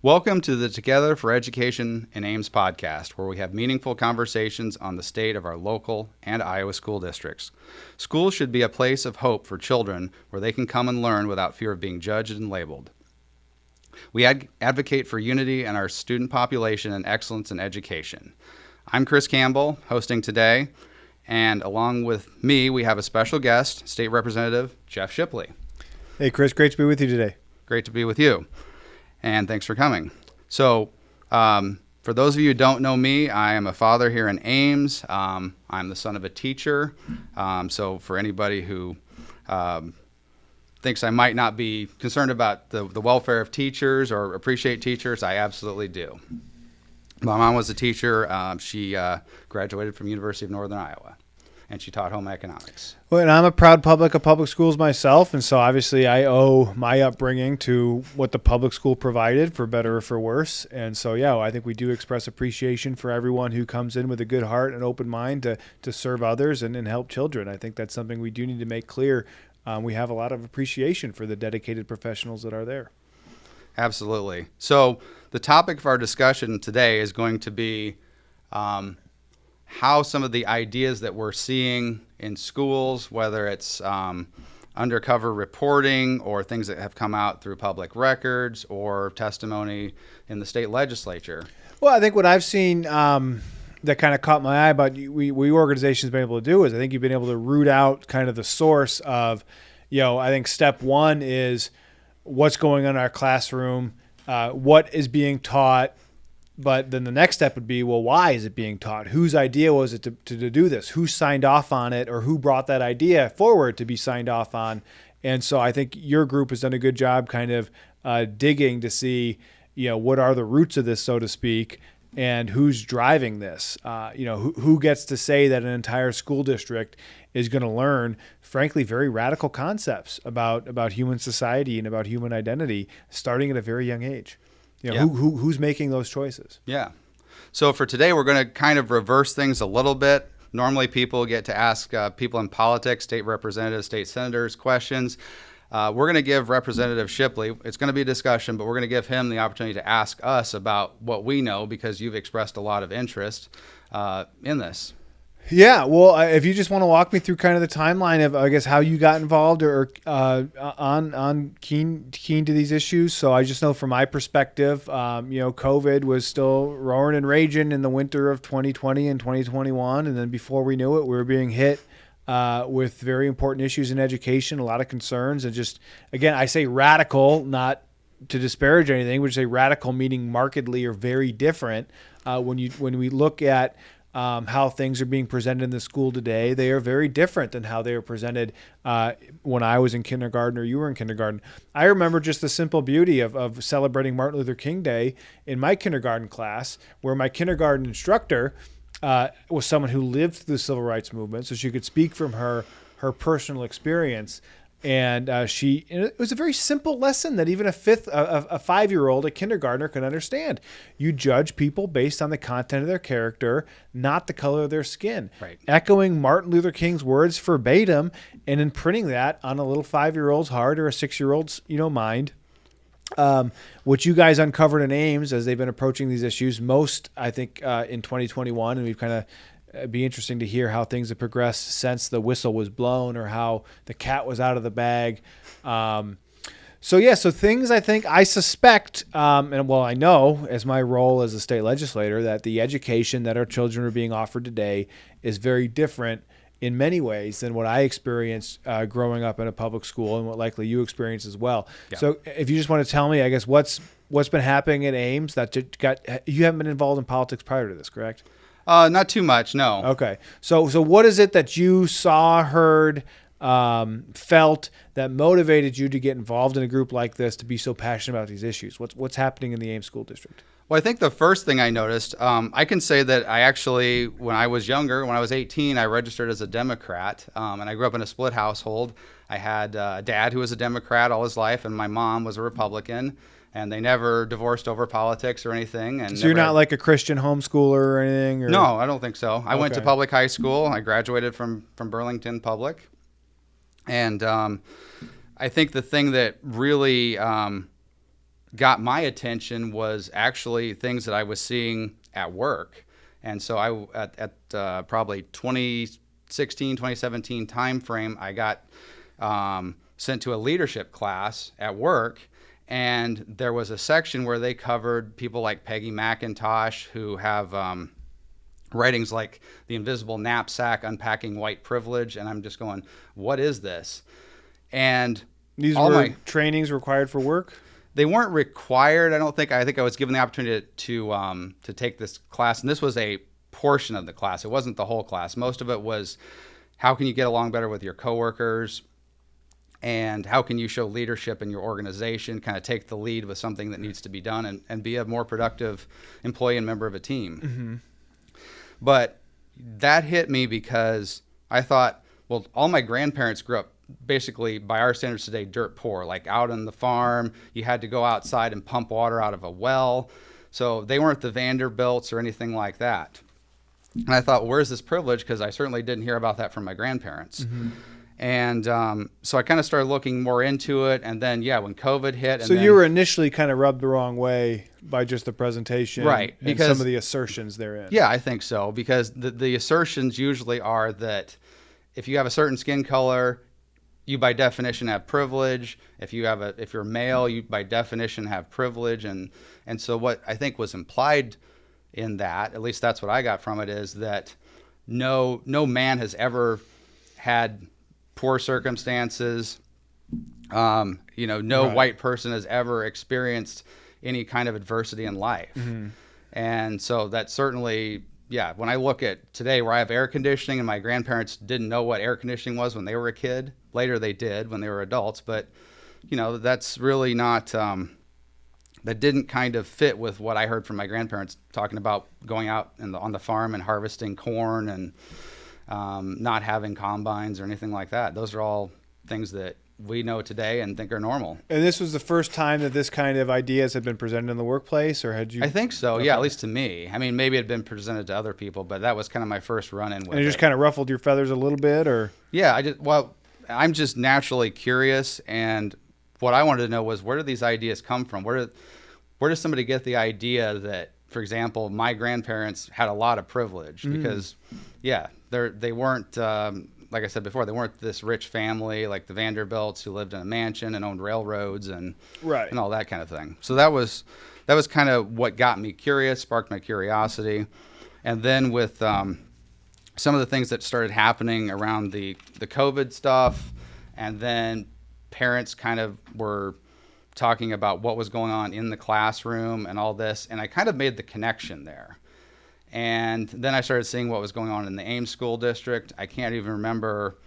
Welcome to the Together for Education in Ames podcast, where we have meaningful conversations on the state of our local and Iowa school districts. Schools should be a place of hope for children where they can come and learn without fear of being judged and labeled. We advocate for unity in our student population and excellence in education. I'm Chris Campbell, hosting today, and along with me, we have a special guest, State Representative Jeff Shipley. Hey, Chris, great to be with you today. Great to be with you. And thanks for coming. So, for those of you who don't know me, I am a father here in Ames. I'm the son of a teacher. So for anybody who thinks I might not be concerned about the welfare of teachers or appreciate teachers, I absolutely do. My mom was a teacher. She graduated from University of Northern Iowa, and she taught home economics. Well, and I'm a proud public of public schools myself, and so obviously I owe my upbringing to what the public school provided, for better or for worse. And so, yeah, I think we do express appreciation for everyone who comes in with a good heart and open mind to serve others and help children. I think that's something we do need to make clear. We have a lot of appreciation for the dedicated professionals that are there. Absolutely. So the topic of our discussion today is going to be how some of the ideas that we're seeing in schools, whether it's undercover reporting or things that have come out through public records or testimony in the state legislature. Well, I think what I've seen that kind of caught my eye about we organizations been able to do is I think you've been able to root out kind of the source of, I think step one is what's going on in our classroom, what is being taught. But then the next step would be, well, why is it being taught? Whose idea was it to do this? Who signed off on it, or who brought that idea forward to be signed off on? And so I think your group has done a good job kind of digging to see, what are the roots of this, so to speak, and who's driving this? Who gets to say that an entire school district is going to learn, frankly, very radical concepts about human society and about human identity starting at a very young age? Who's making those choices? Yeah. So for today, we're going to kind of reverse things a little bit. Normally, people get to ask people in politics, state representatives, state senators, questions. We're going to give Representative Shipley, it's going to be a discussion, but we're going to give him the opportunity to ask us about what we know, because you've expressed a lot of interest in this. Yeah, well, if you just want to walk me through kind of the timeline of, I guess, how you got involved or on keen to these issues. So I just know from my perspective, COVID was still roaring and raging in the winter of 2020 and 2021. And then before we knew it, we were being hit with very important issues in education, a lot of concerns. And just, again, I say radical, not to disparage anything, but say radical meaning markedly or very different. When we look at how things are being presented in the school today, they are very different than how they were presented when I was in kindergarten or you were in kindergarten. I remember just the simple beauty of celebrating Martin Luther King Day in my kindergarten class, where my kindergarten instructor was someone who lived through the civil rights movement, so she could speak from her personal experience. And it was a very simple lesson that even a 5-year-old, a kindergartner, could understand. You judge people based on the content of their character, not the color of their skin. Right. Echoing Martin Luther King's words verbatim and imprinting that on a little 5-year-old's heart or a 6-year-old's, mind. What you guys uncovered in Ames as they've been approaching these issues, most, I think, in 2021, and we've kind of it'd be interesting to hear how things have progressed since the whistle was blown or how the cat was out of the bag. So things I suspect, I know as my role as a state legislator, that the education that our children are being offered today is very different in many ways than what I experienced growing up in a public school and what likely you experienced as well. Yeah. So if you just want to tell me, I guess, what's been happening at Ames you haven't been involved in politics prior to this, correct? Not too much, no. Okay. So what is it that you saw, heard, felt that motivated you to get involved in a group like this, to be so passionate about these issues? What's happening in the Ames School District? Well, I think the first thing I noticed, I can say that I actually, when I was younger, when I was 18, I registered as a Democrat, and I grew up in a split household. I had a dad who was a Democrat all his life, and my mom was a Republican. And they never divorced over politics or anything. And so you're not like a Christian homeschooler or anything? Or? No, I don't think so. I went to public high school. I graduated from Burlington Public. And I think the thing that really got my attention was actually things that I was seeing at work. And so at probably 2016, 2017 timeframe, I got sent to a leadership class at work. And there was a section where they covered people like Peggy McIntosh, who have writings like The Invisible Knapsack, Unpacking White Privilege. And I'm just going, what is this? And these were trainings required for work? They weren't required, I don't think. I think I was given the opportunity to take this class. And this was a portion of the class. It wasn't the whole class. Most of it was how can you get along better with your coworkers, and how can you show leadership in your organization, kind of take the lead with something that needs to be done, and be a more productive employee and member of a team. Mm-hmm. But that hit me because I thought, well, all my grandparents grew up basically, by our standards today, dirt poor, like out on the farm. You had to go outside and pump water out of a well. So they weren't the Vanderbilts or anything like that. And I thought, where's this privilege? Because I certainly didn't hear about that from my grandparents. Mm-hmm. And so I kind of started looking more into it. And then, when COVID hit. So you were initially kind of rubbed the wrong way by just the presentation, right? Because some of the assertions therein. Yeah, I think so. Because the assertions usually are that if you have a certain skin color, you by definition have privilege. If you're male, you by definition have privilege. And so what I think was implied in that, at least that's what I got from it, is that no man has ever had poor circumstances. No right. white person has ever experienced any kind of adversity in life. Mm-hmm. And so that certainly, when I look at today where I have air conditioning, and my grandparents didn't know what air conditioning was when they were a kid. Later they did when they were adults, but that's really not, that didn't kind of fit with what I heard from my grandparents talking about going out on the farm and harvesting corn and not having combines or anything like that. Those are all things that we know today and think are normal. And this was the first time that this kind of ideas had been presented in the workplace, or had you? I think so. Okay. Yeah, at least to me. I mean, maybe it had been presented to other people, but that was kind of my first run-in with it. And it just kind of ruffled your feathers a little bit, or? Yeah, I'm just naturally curious, and what I wanted to know was, where do these ideas come from? Where does somebody get the idea that, for example, my grandparents had a lot of privilege? Because, they weren't, like I said before, they weren't this rich family like the Vanderbilts who lived in a mansion and owned railroads and right. and all that kind of thing. So that was kind of what got me curious, sparked my curiosity. And then with some of the things that started happening around the COVID stuff, and then parents kind of were talking about what was going on in the classroom and all this, and I kind of made the connection there. And then I started seeing what was going on in the Ames school district. I can't even remember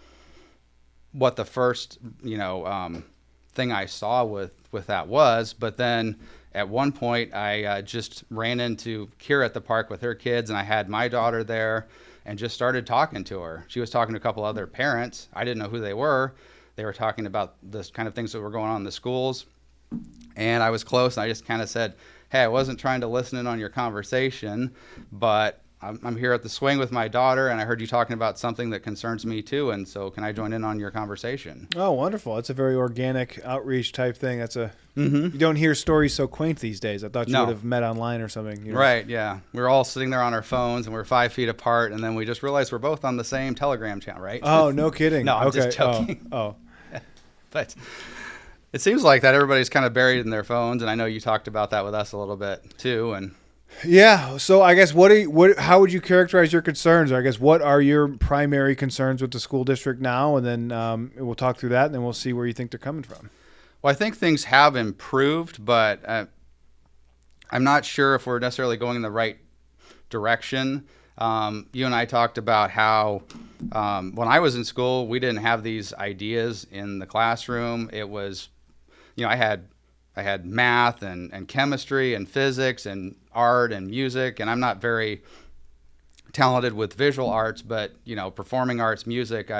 what the first, thing I saw with that was, but then at one point I just ran into Kira at the park with her kids, and I had my daughter there and just started talking to her. She was talking to a couple other parents. I didn't know who they were. They were talking about this kind of things that were going on in the schools. And I was close, and I just kind of said, hey, I wasn't trying to listen in on your conversation, but I'm here at the swing with my daughter, and I heard you talking about something that concerns me too, and so can I join in on your conversation? Oh, wonderful. That's a very organic outreach type thing. That's Mm-hmm. You don't hear stories so quaint these days. I thought you would have met online or something. Right, yeah. We were all sitting there on our phones, and we're 5 feet apart, and then we just realized we're both on the same Telegram channel, right? Oh, no kidding. No, I'm okay. just joking. Oh. But it seems like that everybody's kind of buried in their phones, and I know you talked about that with us a little bit too. And yeah, so I guess how would you characterize your concerns? Or I guess what are your primary concerns with the school district now? And then we'll talk through that, and then we'll see where you think they're coming from. Well, I think things have improved, but I'm not sure if we're necessarily going in the right direction. You and I talked about how when I was in school, we didn't have these ideas in the classroom. It was, I had math and chemistry and physics and art and music, and I'm not very talented with visual arts, but performing arts, music,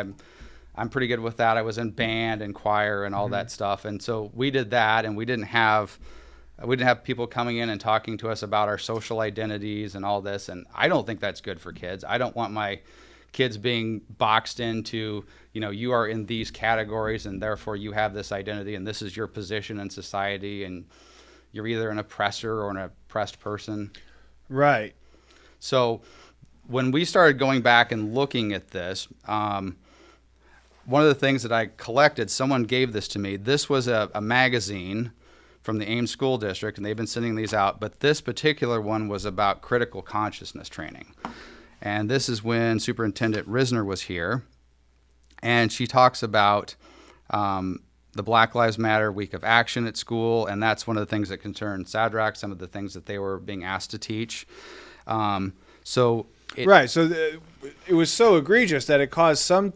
I'm pretty good with that. I was in band and choir and all that stuff, and so we did that, and we didn't have people coming in and talking to us about our social identities and all this, and I don't think that's good for kids. I don't want my kids being boxed into, you are in these categories and therefore you have this identity and this is your position in society, and you're either an oppressor or an oppressed person. Right. So when we started going back and looking at this, one of the things that I collected, someone gave this to me. This was a magazine from the Ames School District, and they've been sending these out, but this particular one was about critical consciousness training. And this is when Superintendent Risner was here, and she talks about the Black Lives Matter Week of Action at school, and that's one of the things that concerned Sadrach, some of the things that they were being asked to teach. It was so egregious that it caused some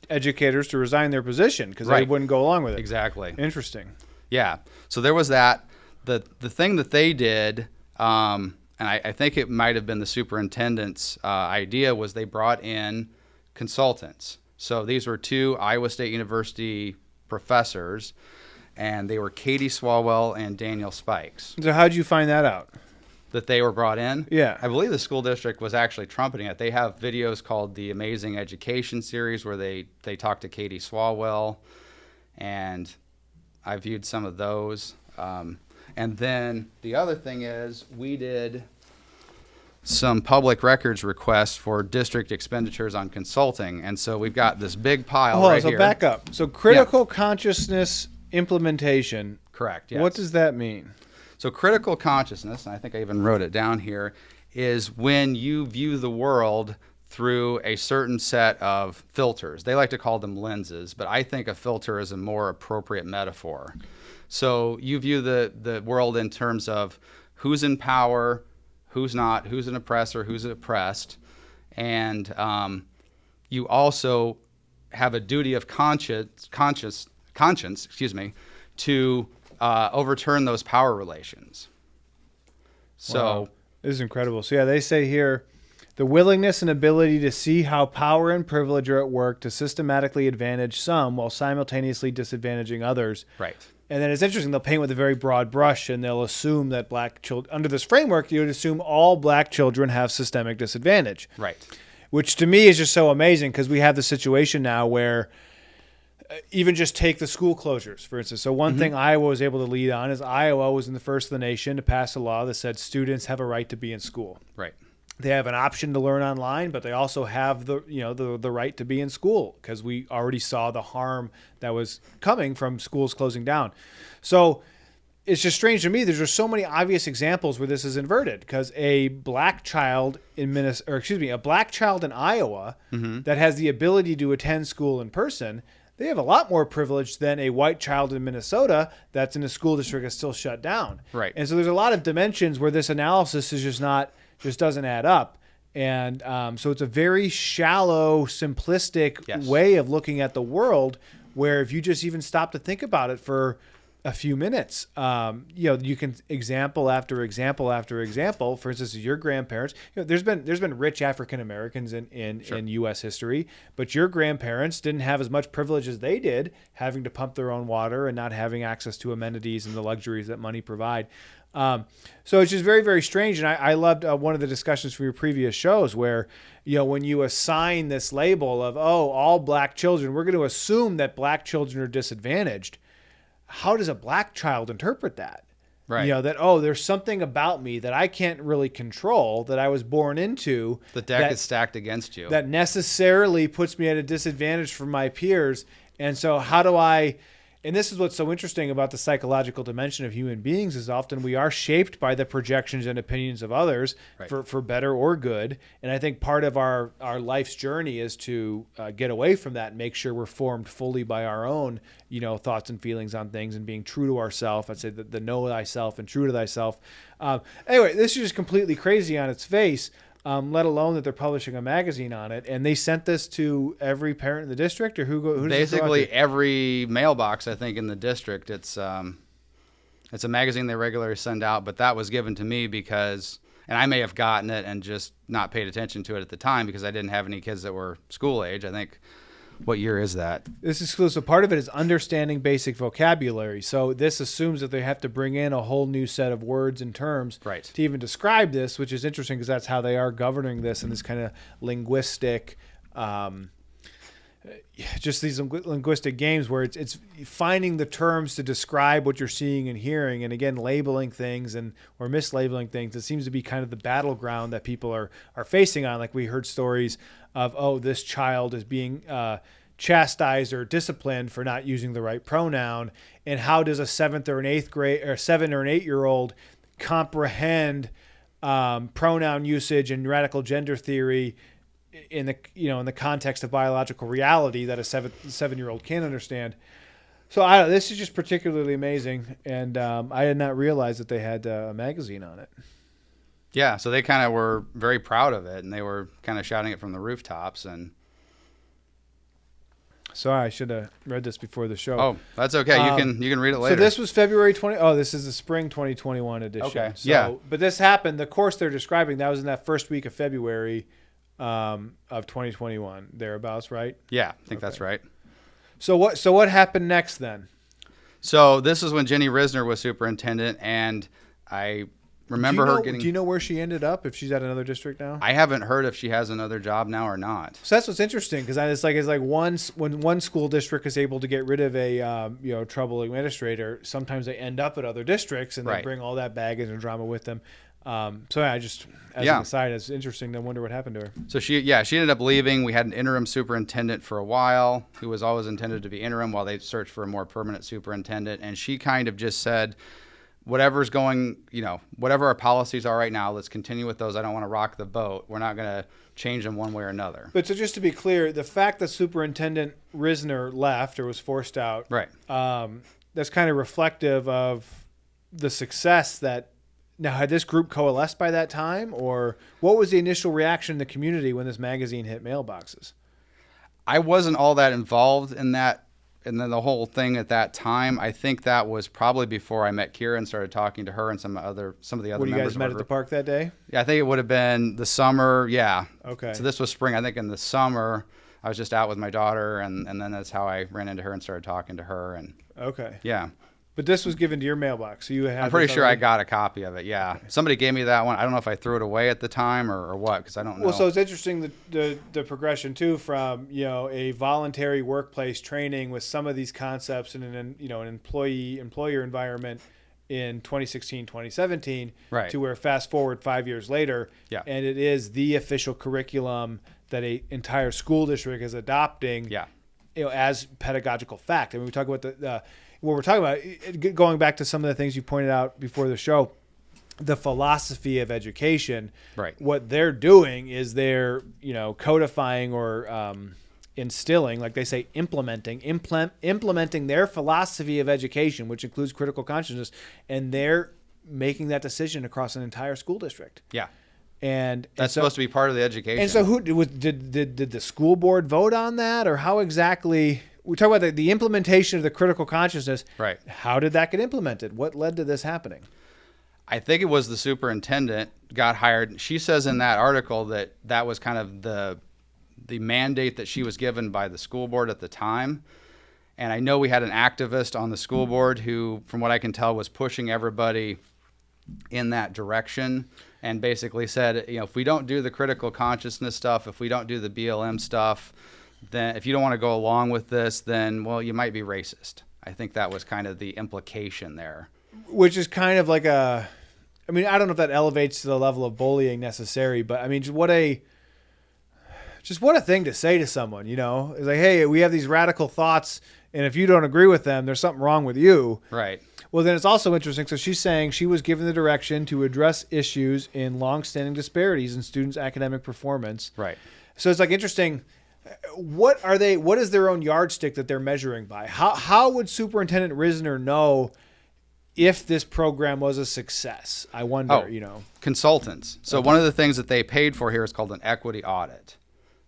educators to resign their position because they wouldn't go along with it. Exactly. Interesting. Yeah. So there was that. The thing that they did, and I think it might have been the superintendent's idea, was they brought in consultants. So these were 2 Iowa State University professors, and they were Katie Swalwell and Daniel Spikes. So how did you find that out? That they were brought in? Yeah. I believe the school district was actually trumpeting it. They have videos called the Amazing Education series where they talk to Katie Swalwell, and I viewed some of those. And then the other thing is we did some public records requests for district expenditures on consulting. And so we've got this big pile right here. So back up. So critical consciousness implementation. Correct, yes. What does that mean? So critical consciousness, and I think I even wrote it down here, is when you view the world through a certain set of filters. They like to call them lenses, but I think a filter is a more appropriate metaphor. So you view the world in terms of who's in power, who's not, who's an oppressor, who's oppressed, and you also have a duty of conscience, to overturn those power relations. So wow. This is incredible. So yeah, they say here, the willingness and ability to see how power and privilege are at work to systematically advantage some while simultaneously disadvantaging others. Right. And then it's interesting, they'll paint with a very broad brush, and they'll assume that black children, under this framework, you would assume all black children have systemic disadvantage. Right. Which to me is just so amazing, because we have the situation now where even just take the school closures, for instance. So one thing Iowa was able to lead on is Iowa was in the first of the nation to pass a law that said students have a right to be in school. Right. They have an option to learn online, but they also have the right to be in school, because we already saw the harm that was coming from schools closing down. So it's just strange to me. There's just so many obvious examples where this is inverted, because a black child in a black child in Iowa that has the ability to attend school in person, they have a lot more privilege than a white child in Minnesota that's in a school district that's still shut down. Right. And so there's a lot of dimensions where this analysis is just doesn't add up. And so it's a very shallow, simplistic way of looking at the world, where if you just even stop to think about it for a few minutes, you can example after example after example. For instance, your grandparents, there's been rich African Americans in U.S. history, but your grandparents didn't have as much privilege as they did, having to pump their own water and not having access to amenities and the luxuries that money provide. So it's just very, very strange. And I loved one of the discussions from your previous shows where, when you assign this label of, all black children, we're going to assume that black children are disadvantaged. How does a black child interpret that? Right. There's something about me that I can't really control, that I was born into. The deck is stacked against you. That necessarily puts me at a disadvantage from my peers. And so how do I... And this is what's so interesting about the psychological dimension of human beings, is often we are shaped by the projections and opinions of others, for better or good. And I think part of our life's journey is to get away from that and make sure we're formed fully by our own, thoughts and feelings on things, and being true to ourselves. I'd say the know thyself and true to thyself. Anyway, this is just completely crazy on its face. Let alone that they're publishing a magazine on it. And they sent this to every parent in the district, or who does basically this go out to? Every mailbox, I think, in the district. It's a magazine they regularly send out, but that was given to me because, and I may have gotten it and just not paid attention to it at the time because I didn't have any kids that were school age. I think, what year is that? This is exclusive. Part of it is understanding basic vocabulary. So this assumes that they have to bring in a whole new set of words and terms to even describe this, which is interesting because that's how they are governing this in this kind of linguistic, just these linguistic games where it's finding the terms to describe what you're seeing and hearing, and again labeling things or mislabeling things. It seems to be kind of the battleground that people are facing on. Like we heard stories of, oh, this child is being chastised or disciplined for not using the right pronoun, and how does a 7th or an 8th grade or 7 or an 8-year-old comprehend pronoun usage and radical gender theory in the context of biological reality that a 7-year-old can't understand. So this is just particularly amazing, and I did not realize that they had a magazine on it. Yeah, so they kind of were very proud of it, and they were kind of shouting it from the rooftops. And sorry, I should have read this before the show. Oh, that's okay. You can read it later. So this was February 20. Oh, this is the spring 2021 edition. Okay. So, yeah. But this happened. The course they're describing, that was in that first week of February of 2021, thereabouts, right? Yeah, I think that's right. So what happened next then? So this is when Jenny Risner was superintendent, and I remember her getting... Do you know where she ended up, if she's at another district now? I haven't heard if she has another job now or not. So that's what's interesting, because it's like when one school district is able to get rid of a trouble administrator, sometimes they end up at other districts and they bring all that baggage and drama with them. So I just, as an aside, it's interesting to wonder what happened to her. So she ended up leaving. We had an interim superintendent for a while who was always intended to be interim while they searched for a more permanent superintendent. And she kind of just said, whatever our policies are right now, let's continue with those. I don't want to rock the boat. We're not going to change them one way or another. But so just to be clear, the fact that Superintendent Risner left or was forced out, right? That's kind of reflective of the success that. Now, had this group coalesced by that time, or what was the initial reaction in the community when this magazine hit mailboxes? I wasn't all that involved in that, and then the whole thing at that time. I think that was probably before I met Kira and started talking to her and some of the other members. When you guys met at the park that day? Yeah, I think it would have been the summer. Yeah. Okay. So this was spring. I think in the summer, I was just out with my daughter, and then that's how I ran into her and started talking to her. And okay. Yeah. But this was given to your mailbox, so you had. I'm pretty sure I got a copy of it. Yeah, okay. Somebody gave me that one. I don't know if I threw it away at the time or what, because I don't know. Well, so it's interesting the progression too from a voluntary workplace training with some of these concepts in an employer environment in 2016, 2017, right, to where fast forward 5 years later, yeah, and it is the official curriculum that a entire school district is adopting, yeah, as pedagogical fact. I mean, we talk about what we're talking about, going back to some of the things you pointed out before the show, the philosophy of education. Right. What they're doing is they're, codifying or instilling, like they say, implementing their philosophy of education, which includes critical consciousness, and they're making that decision across an entire school district. Yeah. And that's supposed to be part of the education. And so did the school board vote on that, or how exactly? We talk about the implementation of the critical consciousness. Right. How did that get implemented? What led to this happening? I think it was the superintendent got hired. She says in that article that was kind of the mandate that she was given by the school board at the time. And I know we had an activist on the school board who, from what I can tell, was pushing everybody in that direction and basically said, if we don't do the critical consciousness stuff, if we don't do the BLM stuff, then if you don't want to go along with this, then, well, you might be racist. I think that was kind of the implication there. Which is kind of like I don't know if that elevates to the level of bullying necessary, but I mean, just what a thing to say to someone, It's like, hey, we have these radical thoughts, and if you don't agree with them, there's something wrong with you. Right. Well, then it's also interesting. So she's saying she was given the direction to address issues in longstanding disparities in students' academic performance. Right. So it's like interesting. What is their own yardstick that they're measuring by? How would Superintendent Risner know if this program was a success? I wonder, Consultants. So one of the things that they paid for here is called an equity audit.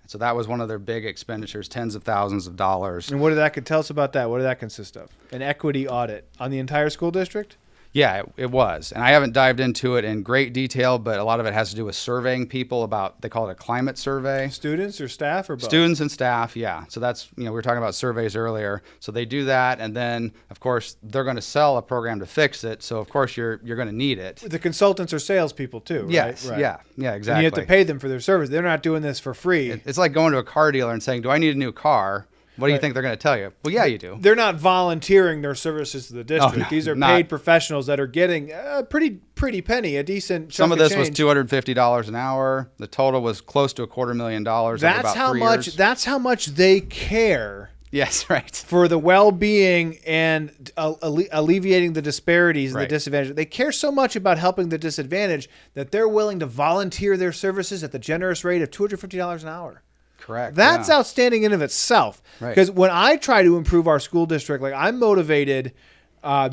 So that was one of their big expenditures, tens of thousands of dollars. And what did that tell us about that? What did that consist of? An equity audit on the entire school district? Yeah, it was. And I haven't dived into it in great detail, but a lot of it has to do with surveying people about, they call it a climate survey. Students or staff or both? Students and staff, yeah. So that's, we were talking about surveys earlier. So they do that, and then, of course, they're going to sell a program to fix it. So, of course, you're going to need it. The consultants are salespeople, too, right? Yes, right. yeah, exactly. And you have to pay them for their service. They're not doing this for free. It's like going to a car dealer and saying, do I need a new car? What do you think they're going to tell you? Well, yeah, you do. They're not volunteering their services to the district. No, These are not. paid professionals that are getting a pretty penny, a decent Some chunk of this change. was $250 an hour. The total was close to $250,000 over about 3 years. That's how much they care. Yes, right. For the well-being and alleviating the disparities and the disadvantages. They care so much about helping the disadvantaged that they're willing to volunteer their services at the generous rate of $250 an hour. Correct. That's outstanding in of itself. Because when I try to improve our school district, like I'm motivated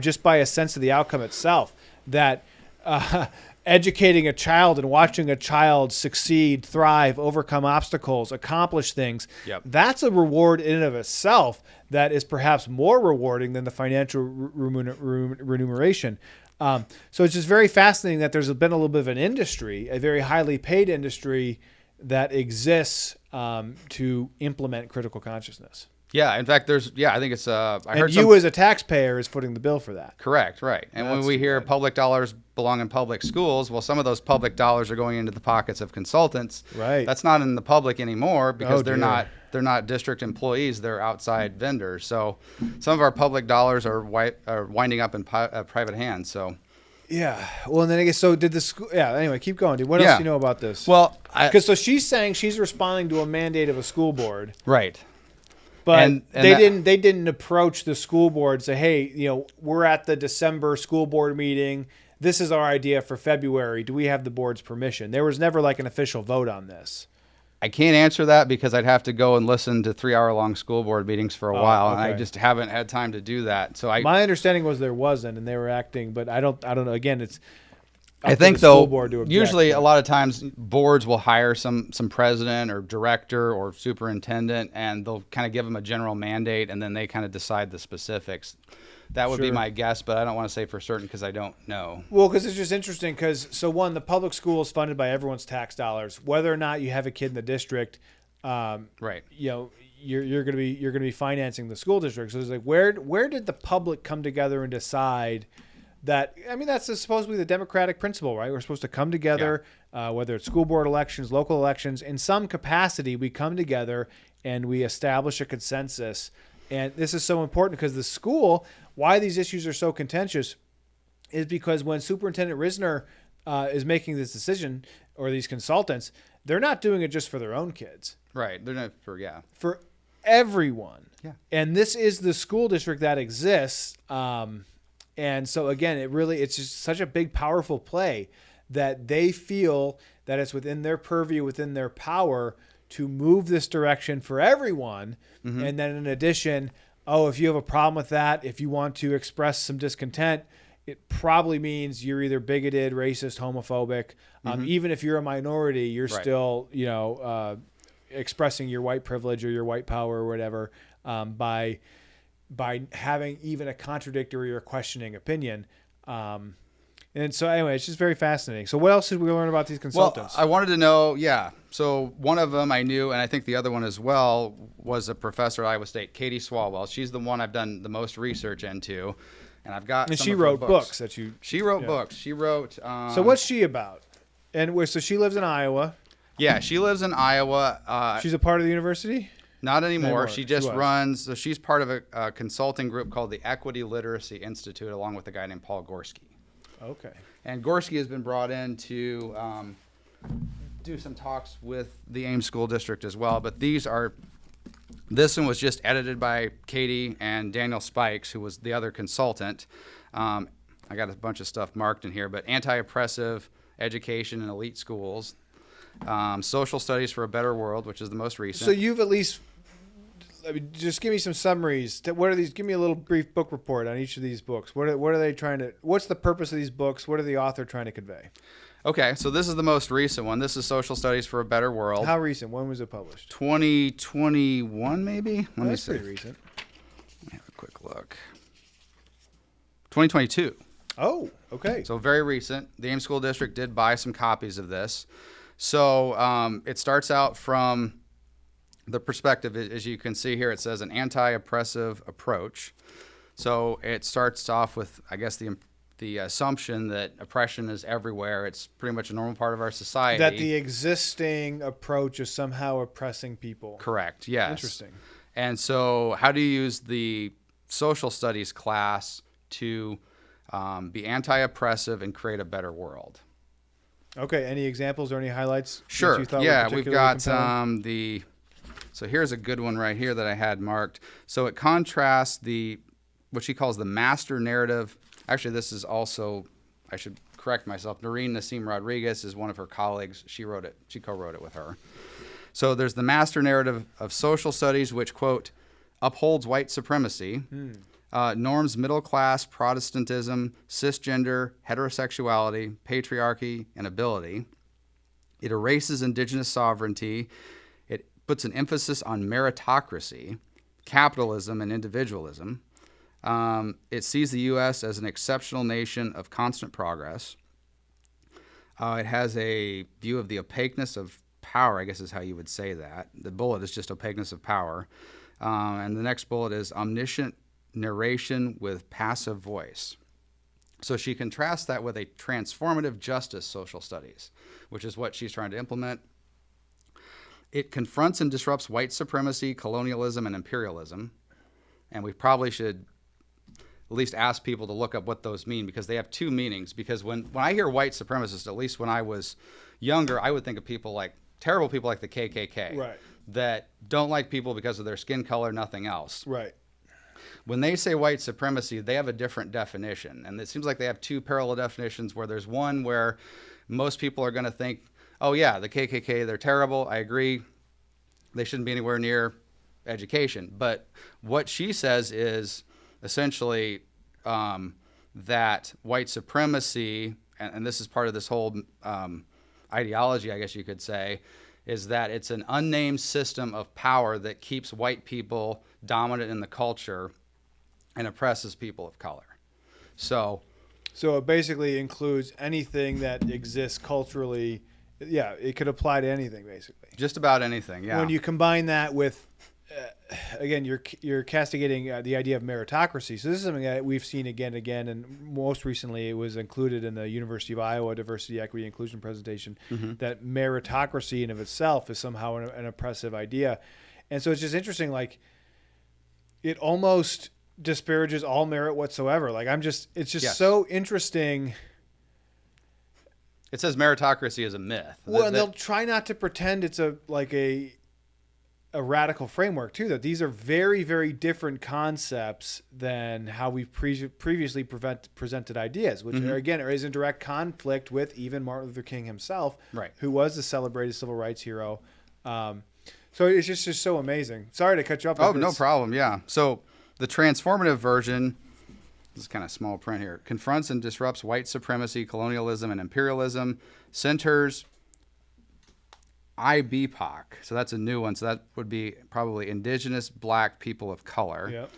just by a sense of the outcome itself, that educating a child and watching a child succeed, thrive, overcome obstacles, accomplish things, that's a reward in and of itself that is perhaps more rewarding than the financial remuneration. So it's just very fascinating that there's been a little bit of an industry, a very highly paid industry that exists to implement critical consciousness. Yeah, in fact, I think it's, I heard you as a taxpayer is footing the bill for that. Correct, right. And when we hear public dollars belong in public schools, well, some of those public dollars are going into the pockets of consultants. Right. That's not in the public anymore because they're not district employees, they're outside vendors. So some of our public dollars are winding up in private hands, so... Yeah. Well, and then I guess, so did the school, anyway, keep going, dude. What else do you know about this? Well, so she's saying she's responding to a mandate of a school board. Right. But and they didn't approach the school board and say, hey, we're at the December school board meeting. This is our idea for February. Do we have the board's permission? There was never like an official vote on this. I can't answer that because I'd have to go and listen to 3-hour-long school board meetings for a while, and I just haven't had time to do that. So my understanding was there wasn't, and they were acting, but I don't know. Again, it's I think though usually a lot of times boards will hire some president or director or superintendent, and they'll kind of give them a general mandate, and then they kind of decide the specifics. That would be my guess, but I don't want to say for certain because I don't know. Well, because it's just interesting one, the public school is funded by everyone's tax dollars. Whether or not you have a kid in the district, right? You're going to be financing the school district. So it's like, where did the public come together and decide that? I mean, that's supposedly the democratic principle, right? We're supposed to come together, whether it's school board elections, local elections, in some capacity, we come together and we establish a consensus. And this is so important because the school, why these issues are so contentious is because when Superintendent Risner is making this decision, or these consultants, they're not doing it just for their own kids. Right. They're not for everyone. Yeah. And this is the school district that exists. And so again, it's just such a big, powerful play that they feel that it's within their purview, within their power to move this direction for everyone. Mm-hmm. And then in addition, if you have a problem with that, if you want to express some discontent, it probably means you're either bigoted, racist, homophobic. Even if you're a minority, you're still, expressing your white privilege or your white power or whatever by having even a contradictory or questioning opinion. And so anyway, it's just very fascinating. So what else did we learn about these consultants? Well, I wanted to know, so one of them I knew, and I think the other one as well, was a professor at Iowa State, Katie Swalwell. She's the one I've done the most research into. And I've got she wrote books that you... She wrote books. She wrote... so what's she about? So she lives in Iowa. Yeah, she lives in Iowa. She's a part of the university? Not anymore. She just runs... So she's part of a consulting group called the Equity Literacy Institute, along with a guy named Paul Gorski. Okay. And Gorski has been brought in to do some talks with the Ames School District as well. But this one was just edited by Katie and Daniel Spikes, who was the other consultant. I got a bunch of stuff marked in here, but anti-oppressive education in elite schools, social studies for a better world, which is the most recent. So you've at least... just give me some summaries. What are these? Give me a little brief book report on each of these books. What are they trying to? What's the purpose of these books? What are the author trying to convey? Okay, so this is the most recent one. This is Social Studies for a Better World. How recent? When was it published? 2021, maybe. Let me see. Pretty recent. Let me have a quick look. 2022. Oh, okay. So very recent. The Ames School District did buy some copies of this. So it starts out from the perspective, as you can see here, it says an anti-oppressive approach. So it starts off with, I guess, the assumption that oppression is everywhere. It's pretty much a normal part of our society. That the existing approach is somehow oppressing people. Correct, yes. Interesting. And so how do you use the social studies class to be anti-oppressive and create a better world? Okay, any examples or any highlights? Sure, that you thought yeah, were we've particularly got compelling? so here's a good one right here that I had marked. So it contrasts what she calls the master narrative. Actually, this is also, I should correct myself, Noreen Nassim Rodriguez is one of her colleagues. She wrote it. She co-wrote it with her. So there's the master narrative of social studies, which, quote, upholds white supremacy, norms middle-class Protestantism, cisgender, heterosexuality, patriarchy, and ability. It erases indigenous sovereignty. It puts an emphasis on meritocracy, capitalism, and individualism. It sees the U.S. as an exceptional nation of constant progress. It has a view of the opaqueness of power, I guess is how you would say that. The bullet is just opaqueness of power. And the next bullet is omniscient narration with passive voice. So she contrasts that with a transformative justice social studies, which is what she's trying to implement. It confronts and disrupts white supremacy, colonialism, and imperialism. And we probably should at least ask people to look up what those mean, because they have two meanings. Because when I hear white supremacist, at least when I was younger, I would think of people like terrible people like the KKK, Right. that don't like people because of their skin color, nothing else. Right. When they say white supremacy, they have a different definition. And it seems like they have two parallel definitions, where there's one where most people are going to think, oh yeah, the KKK, they're terrible. I agree. They shouldn't be anywhere near education. But what she says is essentially that white supremacy, and this is part of this whole ideology, I guess you could say, is that it's an unnamed system of power that keeps white people dominant in the culture and oppresses people of color. So it basically includes anything that exists culturally. Yeah, it could apply to anything, basically. just about anything, yeah. When you combine that with, again, you're castigating the idea of meritocracy. So this is something that we've seen again and again, and most recently it was included in the University of Iowa Diversity, Equity, Inclusion presentation, that meritocracy in of itself is somehow an oppressive idea. And so it's just interesting, like, it almost disparages all merit whatsoever. Like, it's just Yes. so interesting. It says meritocracy is a myth. Well, and they'll try not to pretend it's a radical framework too. That these are very, very different concepts than how we've previously presented ideas, which again is in direct conflict with even Martin Luther King himself, Right. who was the celebrated civil rights hero. So it's just so amazing. Sorry to cut you off. Oh, no problem. Yeah. So the transformative version, this is kind of small print here, confronts and disrupts white supremacy, colonialism, and imperialism, centers IBPOC. So that's a new one. So that would be probably indigenous black people of color, Yep.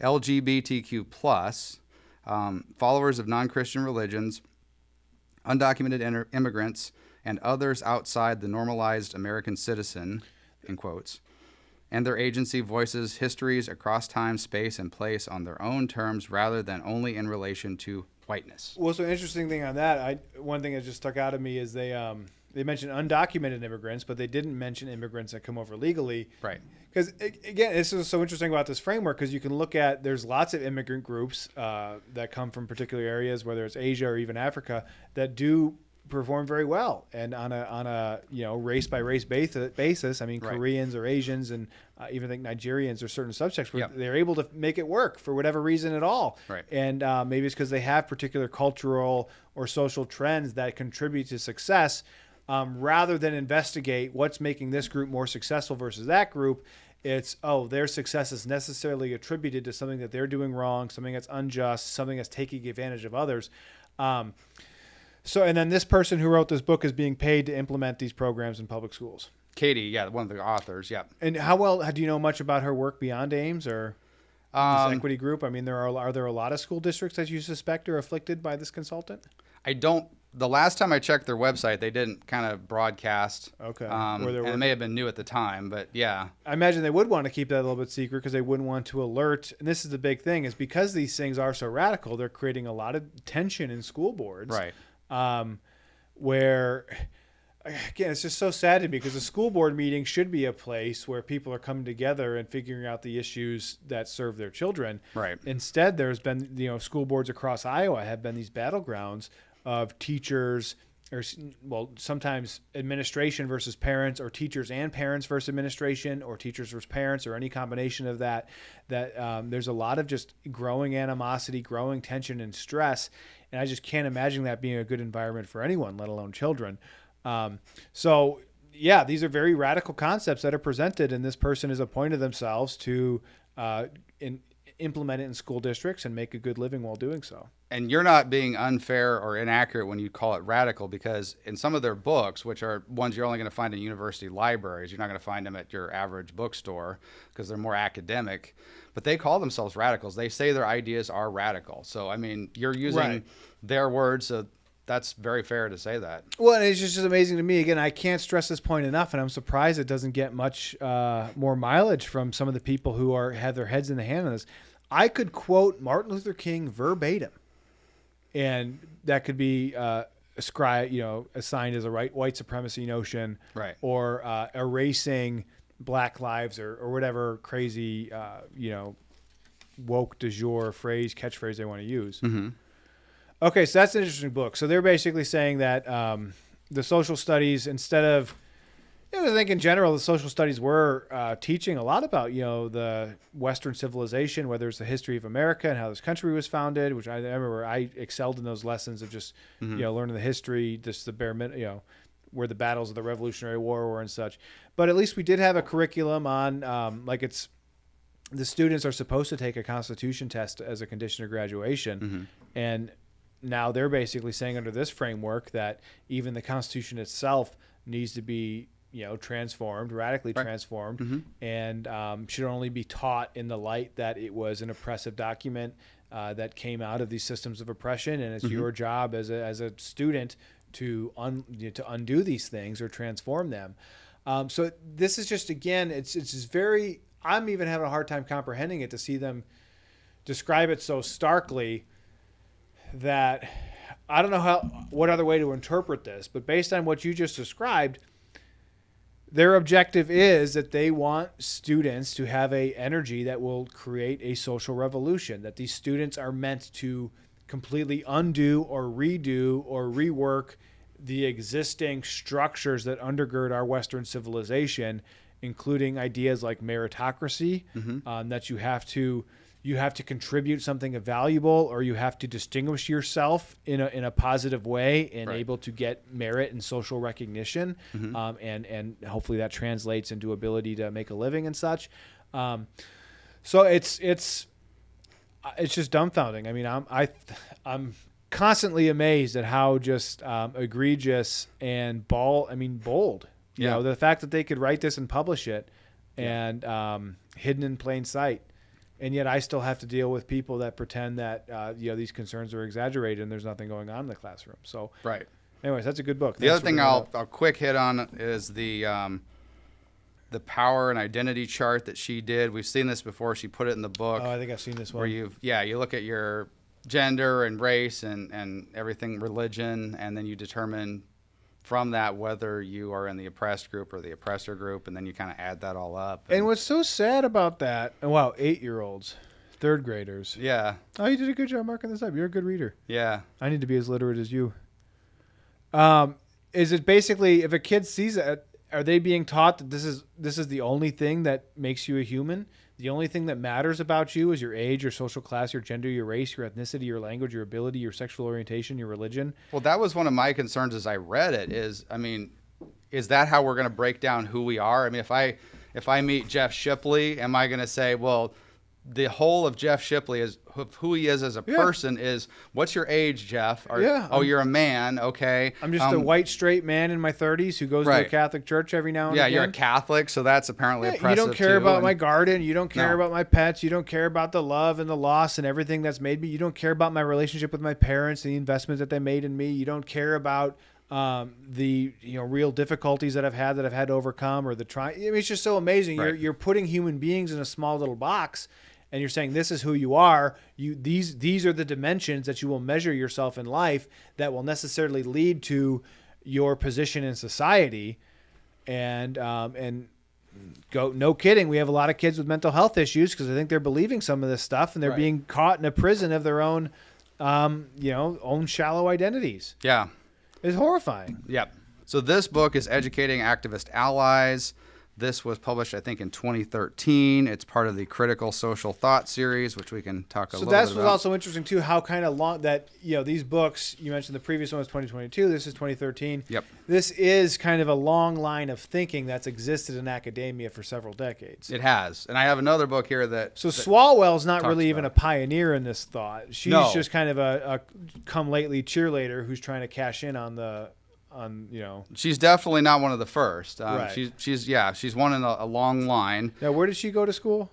LGBTQ plus, followers of non-Christian religions, undocumented immigrants, and others outside the normalized American citizen, in quotes, and their agency voices histories across time, space, and place on their own terms rather than only in relation to whiteness. Well, so interesting thing on that, one thing that just stuck out of me is they mentioned undocumented immigrants, but they didn't mention immigrants that come over legally. Right. Because, again, this is so interesting about this framework, because you can look at, there's lots of immigrant groups that come from particular areas, whether it's Asia or even Africa, that do perform very well, and on a race by race basis. I mean, Right. Koreans or Asians, and even think Nigerians or certain subsects where Yep. they're able to make it work for whatever reason at all. Right. And maybe it's because they have particular cultural or social trends that contribute to success, rather than investigate what's making this group more successful versus that group. It's, their success is necessarily attributed to something that they're doing wrong, something that's unjust, something that's taking advantage of others. So, and then this person who wrote this book is being paid to implement these programs in public schools. Katie, yeah, one of the authors, yeah. And how well do you know much about her work beyond Ames, or? this equity group? I mean, are there a lot of school districts that you suspect are afflicted by this consultant? I don't. The last time I checked their website, they didn't kind of broadcast. Okay. And it may have been new at the time, but yeah. I imagine they would want to keep that a little bit secret because they wouldn't want to alert. And this is the big thing, is because these things are so radical, they're creating a lot of tension in school boards. Right. Where, again, it's just so sad to me, because a school board meeting should be a place where people are coming together and figuring out the issues that serve their children. Right. Instead, there's been, school boards across Iowa have been these battlegrounds of teachers, or sometimes administration versus parents, or teachers and parents versus administration, or teachers versus parents, or any combination of that. There's a lot of just growing animosity, growing tension and stress. And I just can't imagine that being a good environment for anyone, let alone children. So yeah, these are very radical concepts that are presented, and this person has appointed themselves to implement it in school districts and make a good living while doing so. And you're not being unfair or inaccurate when you call it radical, because in some of their books, which are ones you're only going to find in university libraries, you're not going to find them at your average bookstore because they're more academic, but they call themselves radicals. They say their ideas are radical. So, I mean, you're using their words, so that's very fair to say that. Well, and it's just amazing to me. Again, I can't stress this point enough, and I'm surprised it doesn't get much more mileage from some of the people who have their heads in the hand on this. I could quote Martin Luther King verbatim, and that could be assigned as a white supremacy notion, right, or erasing Black lives, or whatever crazy woke du jour catchphrase they want to use. Mm-hmm. Okay, so that's an interesting book. So they're basically saying that the social studies, instead of, I think in general, the social studies were teaching a lot about, the Western civilization, whether it's the history of America and how this country was founded, which I remember I excelled in those lessons of just, learning the history, just the bare minimum, where the battles of the Revolutionary War were and such. But at least we did have a curriculum on, the students are supposed to take a Constitution test as a condition of graduation. Mm-hmm. And now they're basically saying under this framework that even the Constitution itself needs to be, transformed, radically transformed, mm-hmm. and should only be taught in the light that it was an oppressive document that came out of these systems of oppression, and it's mm-hmm. your job as a student to undo these things or transform them. So this is just, again, it's just very. I'm even having a hard time comprehending it, to see them describe it so starkly that I don't know what other way to interpret this, but based on what you just described, their objective is that they want students to have a energy that will create a social revolution, that these students are meant to completely undo or redo or rework the existing structures that undergird our Western civilization, including ideas like meritocracy, mm-hmm. that you have to contribute something valuable, or you have to distinguish yourself in a positive way and able to get merit and social recognition. Mm-hmm. And hopefully that translates into ability to make a living and such. So it's just dumbfounding. I mean, I'm constantly amazed at how just egregious and bold. Yeah. The fact that they could write this and publish it, and hidden in plain sight. And yet I still have to deal with people that pretend that these concerns are exaggerated and there's nothing going on in the classroom. So, anyways, that's a good book. The other thing I'll quick hit on is the power and identity chart that she did. We've seen this before. She put it in the book. Oh, I think I've seen this one. Where you look at your gender and race and everything, religion, and then you determine from that whether you are in the oppressed group or the oppressor group, and then you kind of add that all up. And what's so sad about that, 8-year-olds, third graders. Yeah. Oh, you did a good job marking this up. You're a good reader. Yeah. I need to be as literate as you. Is it basically, if a kid sees it, are they being taught that this is the only thing that makes you a human? The only thing that matters about you is your age, your social class, your gender, your race, your ethnicity, your language, your ability, your sexual orientation, your religion? Well, that was one of my concerns as I read it. Is that how we're going to break down who we are? I mean, if I meet Jeff Shipley, am I going to say, well, the whole of Jeff Shipley is who he is as a person is, what's your age, Jeff? You're a man. Okay. I'm just a white straight man in my 30s who goes to a Catholic church every now and again. Yeah, you're a Catholic, so that's apparently oppressive. You don't care about my garden. You don't care about my pets. You don't care about the love and the loss and everything that's made me. You don't care about my relationship with my parents and the investments that they made in me. You don't care about the real difficulties that I've had to overcome, or the try. I mean, it's just so amazing. Right. You're putting human beings in a small little box, and you're saying this is who you are. These are the dimensions that you will measure yourself in life that will necessarily lead to your position in society. And no kidding, we have a lot of kids with mental health issues because I think they're believing some of this stuff, and they're being caught in a prison of their own own shallow identities. Yeah. It's horrifying. Yep. So this book is Educating Activist Allies. This was published, I think, in 2013. It's part of the Critical Social Thought series, which we can talk a little bit about. So that was also interesting, too, how kind of long that, these books, you mentioned the previous one was 2022. This is 2013. Yep. This is kind of a long line of thinking that's existed in academia for several decades. It has. And I have another book here that... So Swalwell's not really even a pioneer in this thought. She's just kind of a come-lately cheerleader who's trying to cash in on She's definitely not one of the first. Right. She's one in a long line. Now, where did she go to school?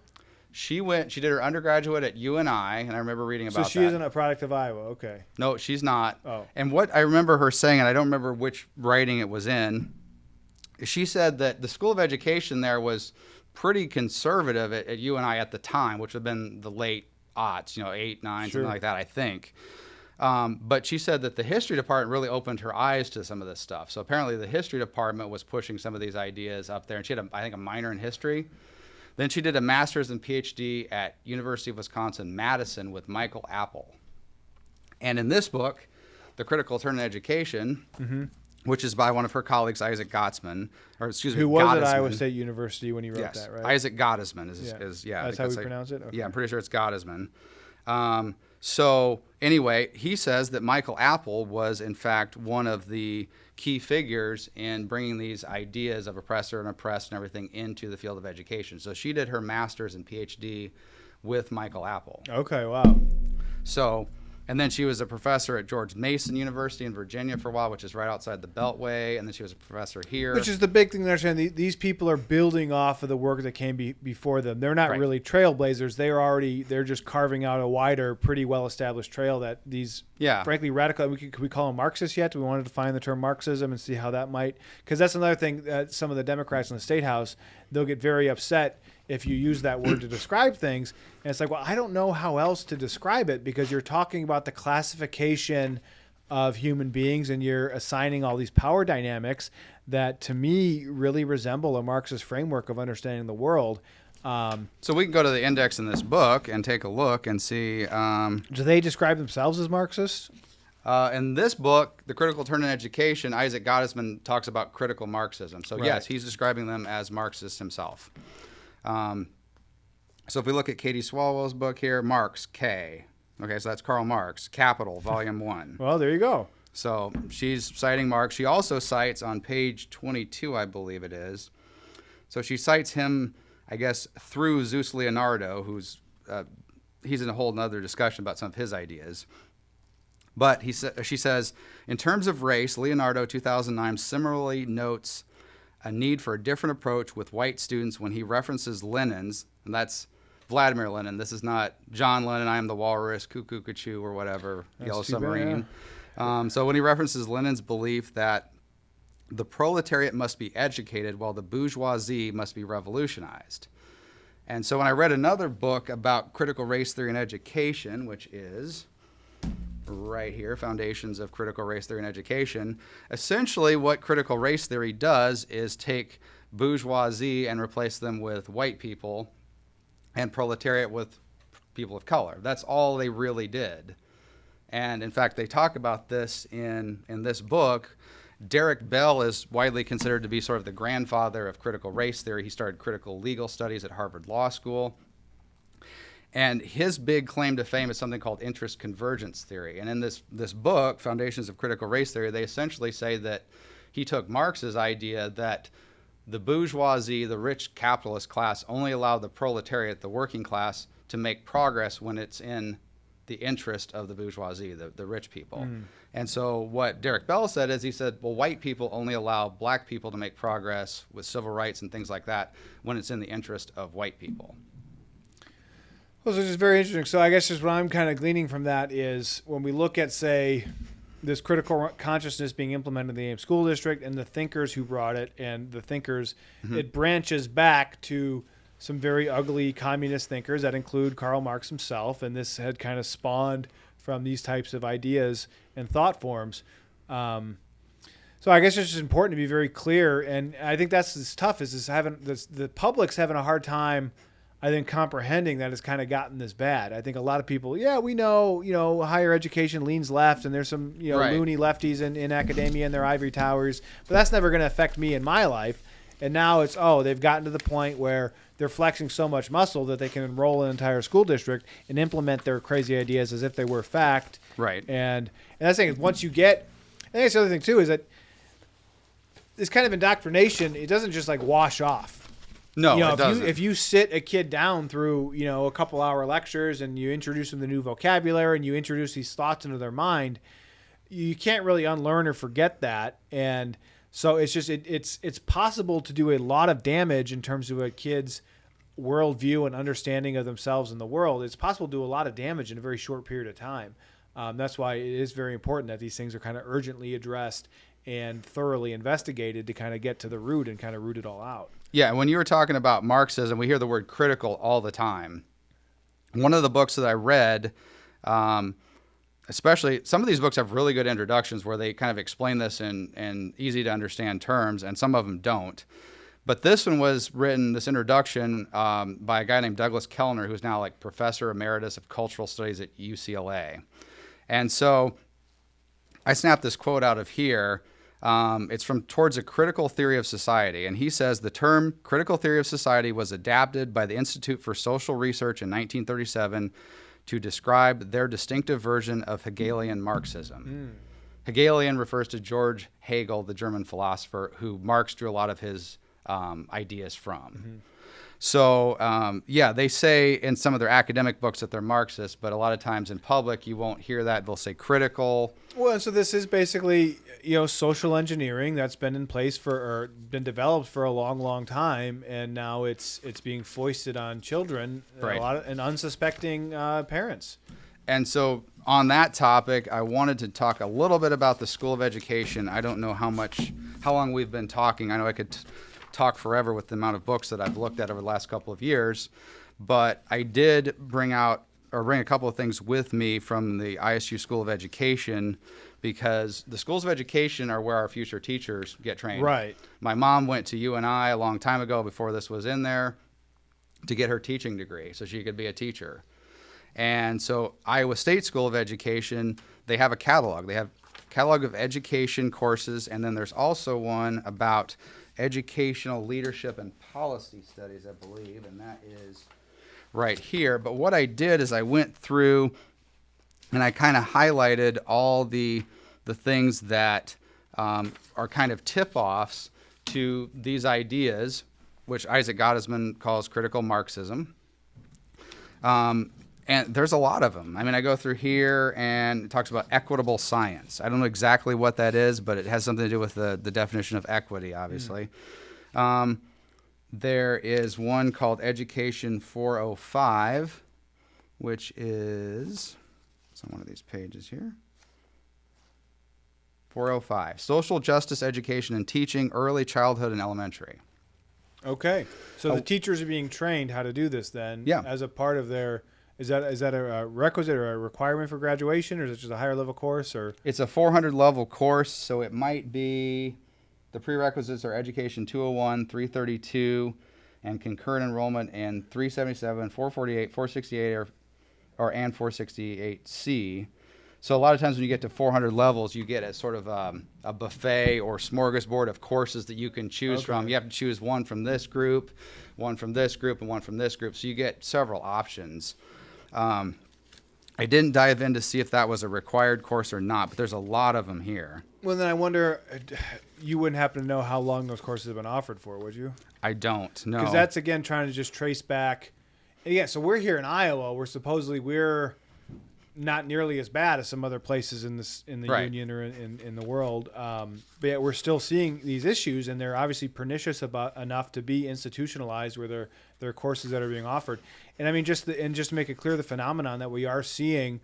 She did her undergraduate at UNI, and I remember reading about that. So she isn't a product of Iowa, okay. No, she's not. Oh. And what I remember her saying, and I don't remember which writing it was in, she said that the School of Education there was pretty conservative at UNI at the time, which would have been the late aughts, 8, 9, something like that, I think. But she said that the history department really opened her eyes to some of this stuff. So apparently the history department was pushing some of these ideas up there. And she had, I think, a minor in history. Then she did a master's and PhD at University of Wisconsin-Madison with Michael Apple. And in this book, The Critical Turn in Education, which is by one of her colleagues, Isaac Gottesman, who was at Iowa State University when he wrote that, right? Isaac Gottesman is that's how we pronounce it? Okay. Yeah, I'm pretty sure it's Gottesman. So anyway, he says that Michael Apple was, in fact, one of the key figures in bringing these ideas of oppressor and oppressed and everything into the field of education. So she did her master's and PhD with Michael Apple. Okay, wow. So, and then she was a professor at George Mason University in Virginia for a while, which is right outside the Beltway. And then she was a professor here. Which is the big thing to understand. These people are building off of the work that came before them. They're not really trailblazers. They're just carving out a wider, pretty well-established trail that these, frankly, radical, could we call them Marxists yet? Do we want to define the term Marxism and see how that might, because that's another thing that some of the Democrats in the State House, they'll get very upset if you use that word to describe things. And it's like, well, I don't know how else to describe it, because you're talking about the classification of human beings and you're assigning all these power dynamics that, to me, really resemble a Marxist framework of understanding the world. So we can go to the index in this book and take a look and see. Do they describe themselves as Marxists? In this book, The Critical Turn in Education, Isaac Gottesman talks about critical Marxism. So yes, he's describing them as Marxists himself. So if we look at Katie Swalwell's book here, Marx, K. Okay, so that's Karl Marx, Capital, Volume 1. Well, there you go. So she's citing Marx. She also cites on page 22, I believe it is. So she cites him, I guess, through Zeus Leonardo, who's he's in a whole other discussion about some of his ideas. But she says, in terms of race, Leonardo, 2009, similarly notes a need for a different approach with white students when he references Lenin's, and that's Vladimir Lenin. This is not John Lennon, I am the walrus, cuckoo, cuckoo, or whatever, that's Yellow Submarine. So when he references Lenin's belief that the proletariat must be educated while the bourgeoisie must be revolutionized. And so when I read another book about critical race theory in education, which is right here, Foundations of Critical Race Theory in Education, essentially what critical race theory does is take bourgeoisie and replace them with white people and proletariat with people of color. That's all they really did. And in fact, they talk about this in this book. Derek Bell is widely considered to be sort of the grandfather of critical race theory. He started critical legal studies at Harvard Law School. And his big claim to fame is something called interest convergence theory. And in this book, Foundations of Critical Race Theory, they essentially say that he took Marx's idea that the bourgeoisie, the rich capitalist class, only allowed the proletariat, the working class, to make progress when it's in the interest of the bourgeoisie, the rich people. And so what Derek Bell said is, he said, well, white people only allow black people to make progress with civil rights and things like that when it's in the interest of white people. Well, so this is very interesting. So I guess just what I'm kind of gleaning from that is when we look at, say, this critical consciousness being implemented in the Ames School District and the thinkers who brought it and the thinkers, it branches back to some very ugly communist thinkers that include Karl Marx himself, and this had kind of spawned from these types of ideas and thought forms. So I guess it's just important to be very clear, and I think that's as tough as having the public's having a hard time, I think, comprehending that it's kind of gotten this bad. I think a lot of people, we know, higher education leans left, and there's some, Right. loony lefties in academia in their ivory towers, but that's never going to affect me in my life. And now it's, they've gotten to the point where they're flexing so much muscle that they can enroll an entire school district and implement their crazy ideas as if they were fact. Right. And that's the thing, once you get, I think that's the other thing too, is that this kind of indoctrination, it doesn't just like wash off. No, it doesn't. If you sit a kid down through, a couple hour lectures and you introduce them to new vocabulary and you introduce these thoughts into their mind, you can't really unlearn or forget that. And so it's just, it's possible to do a lot of damage in terms of a kid's worldview and understanding of themselves and the world. It's possible to do a lot of damage in a very short period of time. That's why it is very important that these things are kind of urgently addressed and thoroughly investigated to kind of get to the root and kind of root it all out. Yeah, when you were talking about Marxism, we hear the word critical all the time. One of the books that I read, especially some of these books have really good introductions where they kind of explain this in easy to understand terms, and some of them don't. But this one was written, this introduction, by a guy named Douglas Kellner, who's now like Professor Emeritus of Cultural Studies at UCLA. And so I snapped this quote out of here. It's from Towards a Critical Theory of Society. And he says, the term critical theory of society was adapted by the Institute for Social Research in 1937 to describe their distinctive version of Hegelian Marxism. Hegelian refers to George Hegel, the German philosopher, who Marx drew a lot of his ideas from. So, they say in some of their academic books that they're Marxist, but a lot of times in public you won't hear that. They'll say critical. Well, so this is basically, social engineering that's been in place or been developed for a long, long time, and now it's being foisted on children, Right. and unsuspecting parents. And so on that topic, I wanted to talk a little bit about the School of Education. I don't know how long we've been talking. I know I could talk forever with the amount of books that I've looked at over the last couple of years, but I did bring a couple of things with me from the ISU School of Education, because the schools of education are where our future teachers get trained. Right. My mom went to UNI a long time ago, before this was in there, to get her teaching degree so she could be a teacher. And so Iowa State School of Education, they have a catalog. They have a catalog of education courses, and then there's also one about educational leadership and policy studies, I believe, and that is right here. But what I did is I went through and I kind of highlighted all the things that are kind of tip-offs to these ideas, which Isaac Gottesman calls critical Marxism. And there's a lot of them. I mean, I go through here and it talks about equitable science. I don't know exactly what that is, but it has something to do with the definition of equity, obviously. There is one called Education 405, which is, it's on one of these pages here. 405, Social Justice Education and Teaching, Early Childhood and Elementary. Okay. So the teachers are being trained how to do this then, Yeah. as a part of their, is that a requisite or a requirement for graduation, or is it just a higher level course? Or It's a 400 level course, so it might be, the prerequisites are Education 201, 332, and concurrent enrollment in 377, 448, 468, and 468C. So a lot of times when you get to 400 levels, you get a sort of a buffet or smorgasbord of courses that you can choose from. You have to choose one from this group, one from this group, and one from this group. So you get several options. I didn't dive in to see if that was a required course or not, but there's a lot of them here. well, then I wonder, you wouldn't happen to know how long those courses have been offered for, would you? I don't know. Because that's, again, trying to just trace back Yeah, so we're here in Iowa. We're not nearly as bad as some other places in the Right. union or in the world. But yet we're still seeing these issues, and they're obviously pernicious enough to be institutionalized, where there are courses that are being offered. And I mean, just to make it clear, the phenomenon that we are seeing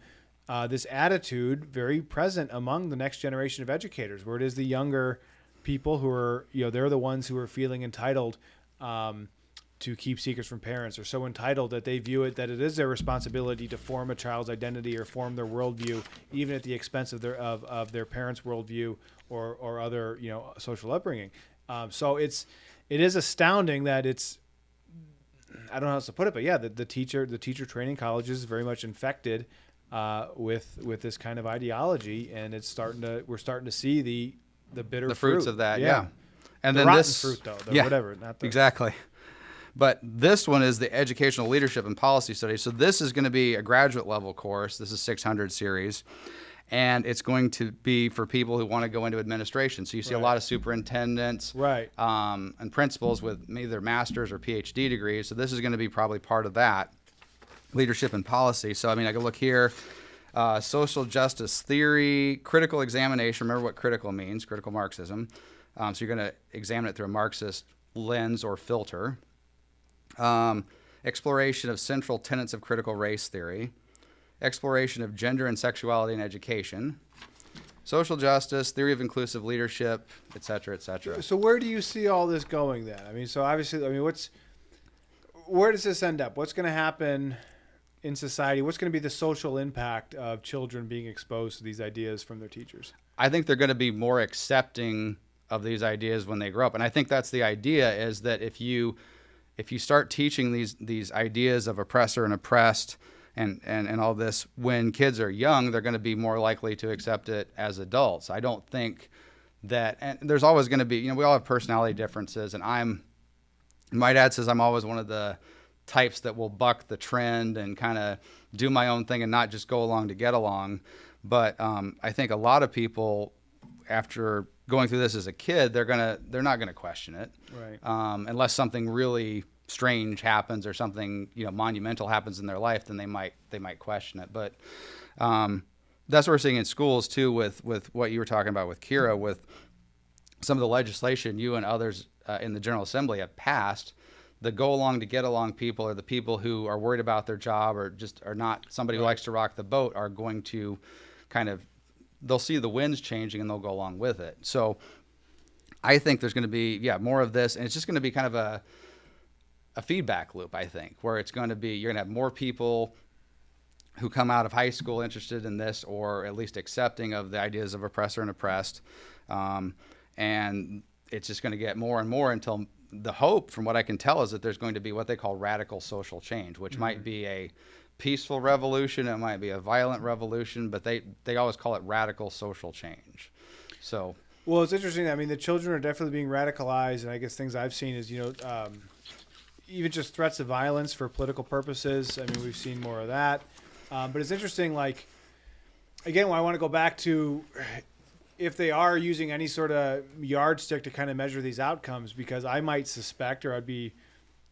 this attitude very present among the next generation of educators, where it is the younger people who are, they're the ones who are feeling entitled to keep secrets from parents, are so entitled that they view it that it is their responsibility to form a child's identity or form their worldview, even at the expense of their parents' worldview or other social upbringing. So it is astounding that it's, I don't know how else to put it, but yeah, the teacher training colleges is very much infected with this kind of ideology, and we're starting to see the bitter fruits fruit of that. Yeah. And the then rotten this fruit, though, yeah, whatever. Not the, exactly. But this one is the Educational Leadership and Policy Study. So this is going to be a graduate level course. This is 600 series. And it's going to be for people who want to go into administration. So you see a lot of superintendents and principals with either master's or PhD degrees. So this is going to be probably part of that, leadership and policy. So, I mean, I can look here, social justice theory, critical examination. Remember what critical means, critical Marxism. So you're going to examine it through a Marxist lens or filter. Exploration of central tenets of critical race theory, exploration of gender and sexuality in education, social justice, theory of inclusive leadership, et cetera, et cetera. So where do you see all this going then? I mean, so obviously, where does this end up? What's going to happen in society? What's going to be the social impact of children being exposed to these ideas from their teachers? I think they're going to be more accepting of these ideas when they grow up. And I think that's the idea, is that if you start teaching these ideas of oppressor and oppressed and all this when kids are young, they're going to be more likely to accept it as adults. I don't think that, and there's always going to be, we all have personality differences, and my dad says I'm always one of the types that will buck the trend and kind of do my own thing and not just go along to get along. But I think a lot of people, after going through this as a kid, they're not gonna question it, right? Unless something really strange happens or something monumental happens in their life, then they might question it. But that's what we're seeing in schools too, with what you were talking about with Kira, with some of the legislation you and others in the General Assembly have passed. The go along to get along people, or the people who are worried about their job or just are not somebody who likes to rock the boat, are going to they'll see the winds changing and they'll go along with it. So I think there's going to be, more of this, and it's just going to be kind of a feedback loop, I think, where it's going to be, you're going to have more people who come out of high school interested in this, or at least accepting of the ideas of oppressor and oppressed. And it's just going to get more and more until the hope, from what I can tell, is that there's going to be what they call radical social change, which might be a peaceful revolution, it might be a violent revolution, but they always call it radical social change. So, well, it's interesting. I mean, the children are definitely being radicalized, and I guess things I've seen is even just threats of violence for political purposes. I mean, we've seen more of that. But it's interesting. Like, again, I want to go back to if they are using any sort of yardstick to kind of measure these outcomes, because I might suspect, or I'd be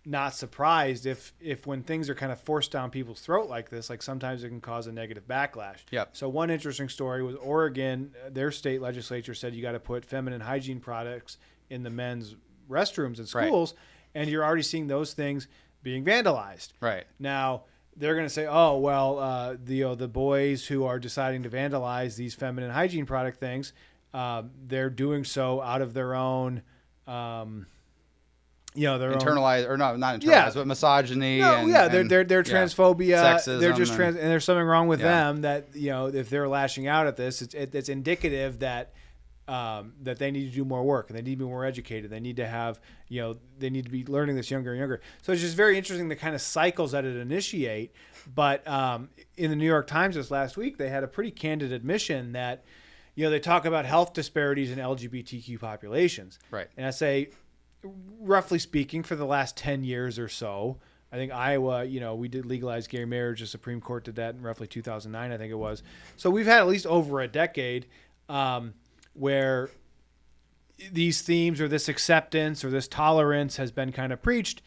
not surprised if when things are kind of forced down people's throat like this, like sometimes it can cause a negative backlash. Yep. So one interesting story was Oregon, their state legislature said you got to put feminine hygiene products in the men's restrooms in schools, and you're already seeing those things being vandalized. Right. Now, they're going to say, oh, well, the boys who are deciding to vandalize these feminine hygiene product things, they're doing so out of their own their internalized own, or not internalized, but misogyny. Their transphobia. Sexism, they're just and there's something wrong with them that if they're lashing out at this, it's indicative that that they need to do more work and they need to be more educated. They need to have they need to be learning this younger and younger. So it's just very interesting the kind of cycles that it initiate. But in the New York Times this last week, they had a pretty candid admission that they talk about health disparities in LGBTQ populations. Right. And I say, roughly speaking, for the last 10 years or so, I think Iowa, we did legalize gay marriage. The Supreme Court did that in roughly 2009, I think it was. So we've had at least over a decade where these themes or this acceptance or this tolerance has been kind of preached.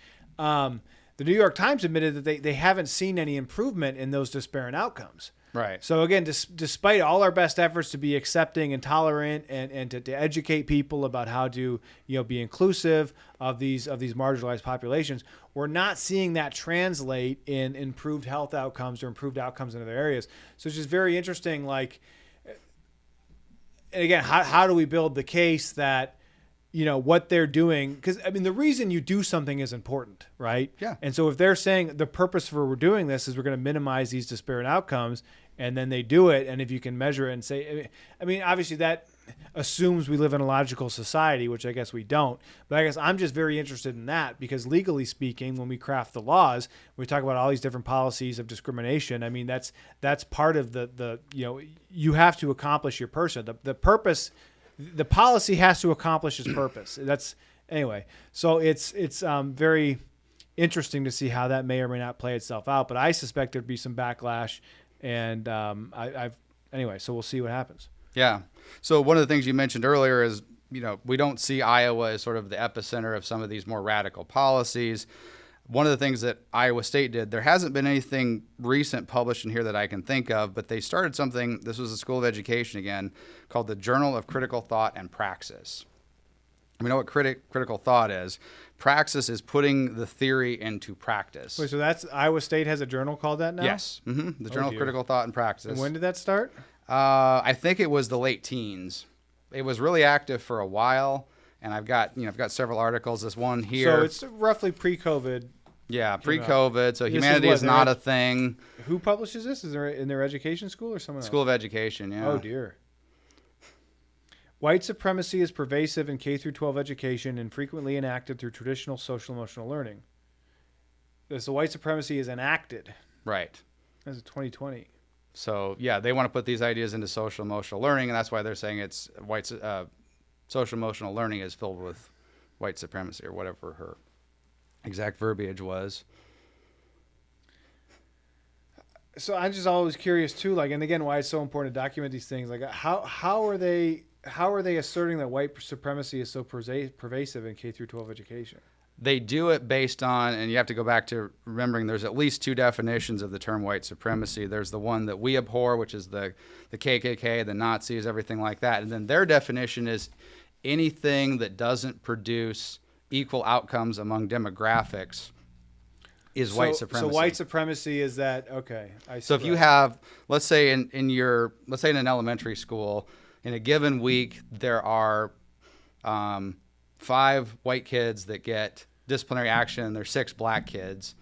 the New York Times admitted that they haven't seen any improvement in those disparate outcomes. Right. So again, despite all our best efforts to be accepting and tolerant and to educate people about how to be inclusive of these marginalized populations, we're not seeing that translate in improved health outcomes or improved outcomes in other areas. So it's just very interesting. Like, and again, how do we build the case that what they're doing? Because I mean, the reason you do something is important, right? Yeah. And so if they're saying the purpose for we're doing this is we're going to minimize these disparate outcomes, and then they do it, and if you can measure it and say, I mean, obviously that assumes we live in a logical society, which I guess we don't. But I guess I'm just very interested in that because legally speaking, when we craft the laws, we talk about all these different policies of discrimination. I mean, that's part of the you have to accomplish your person. The purpose, the policy has to accomplish its purpose. That's anyway. So it's very interesting to see how that may or may not play itself out. But I suspect there'd be some backlash, and anyway. So we'll see what happens. Yeah. So one of the things you mentioned earlier is, we don't see Iowa as sort of the epicenter of some of these more radical policies. One of the things that Iowa State did, there hasn't been anything recent published in here that I can think of, but they started something, this was the School of Education again, called the Journal of Critical Thought and Praxis. We know what critical thought is. Praxis is putting the theory into practice. Wait, so that's Iowa State has a journal called that now? Yes. The Journal of Critical Thought and Praxis. And when did that start? I think it was the late teens. It was really active for a while, and I've got several articles. This one here. So it's roughly pre-COVID. Yeah, pre-COVID. So humanity is not a thing. Who publishes this? Is there in their education school or someone else? School of Education. Yeah. Oh dear. White supremacy is pervasive in K through 12 education and frequently enacted through traditional social emotional learning. So white supremacy is enacted. Right. That's 2020. So yeah, they want to put these ideas into social emotional learning, and that's why they're saying it's social emotional learning is filled with white supremacy or whatever her exact verbiage was. So I'm just always curious too, like, and again, why it's so important to document these things. Like, how are they asserting that white supremacy is so pervasive in K through 12 education? They do it based on, and you have to go back to remembering there's at least two definitions of the term white supremacy. There's the one that we abhor, which is the KKK, the Nazis, everything like that. And then their definition is anything that doesn't produce equal outcomes among demographics is white supremacy. So white supremacy is that, okay. So if you have, let's say in an elementary school, in a given week, there are 5 white kids that get disciplinary action, and there's 6 black kids.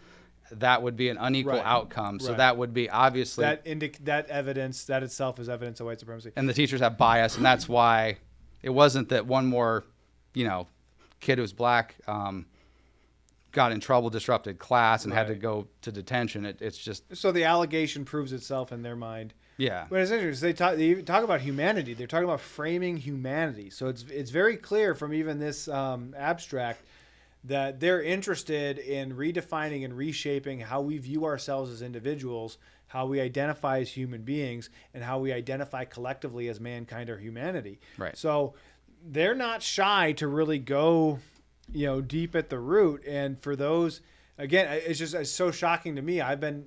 That would be an unequal outcome. So that would be obviously that evidence that itself is evidence of white supremacy. And the teachers have bias, and that's why it wasn't that one more, kid who's black got in trouble, disrupted class, and had to go to detention. It's just so the allegation proves itself in their mind. Yeah, but it's interesting. They talk about humanity. They're talking about framing humanity. So it's very clear from even this abstract that they're interested in redefining and reshaping how we view ourselves as individuals, how we identify as human beings, and how we identify collectively as mankind or humanity. Right. So they're not shy to really go, deep at the root. And for those. Again, it's so shocking to me. I've been,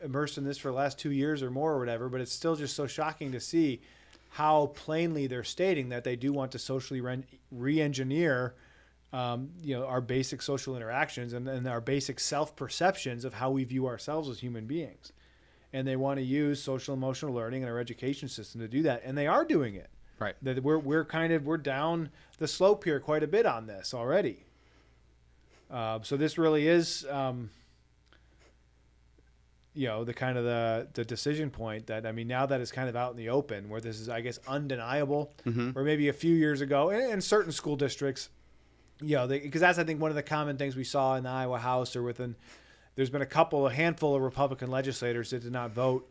immersed in this for the last 2 years or more or whatever, but it's still just so shocking to see how plainly they're stating that they do want to socially re-engineer, our basic social interactions and our basic self-perceptions of how we view ourselves as human beings. And they want to use social emotional learning in our education system to do that. And they are doing it. Right. That we're down the slope here quite a bit on this already. So this really is, the kind of the decision point that, now that it's kind of out in the open where this is, I guess, undeniable, or maybe a few years ago in certain school districts, because that's, I think, one of the common things we saw in the Iowa House or there's been a handful of Republican legislators that did not vote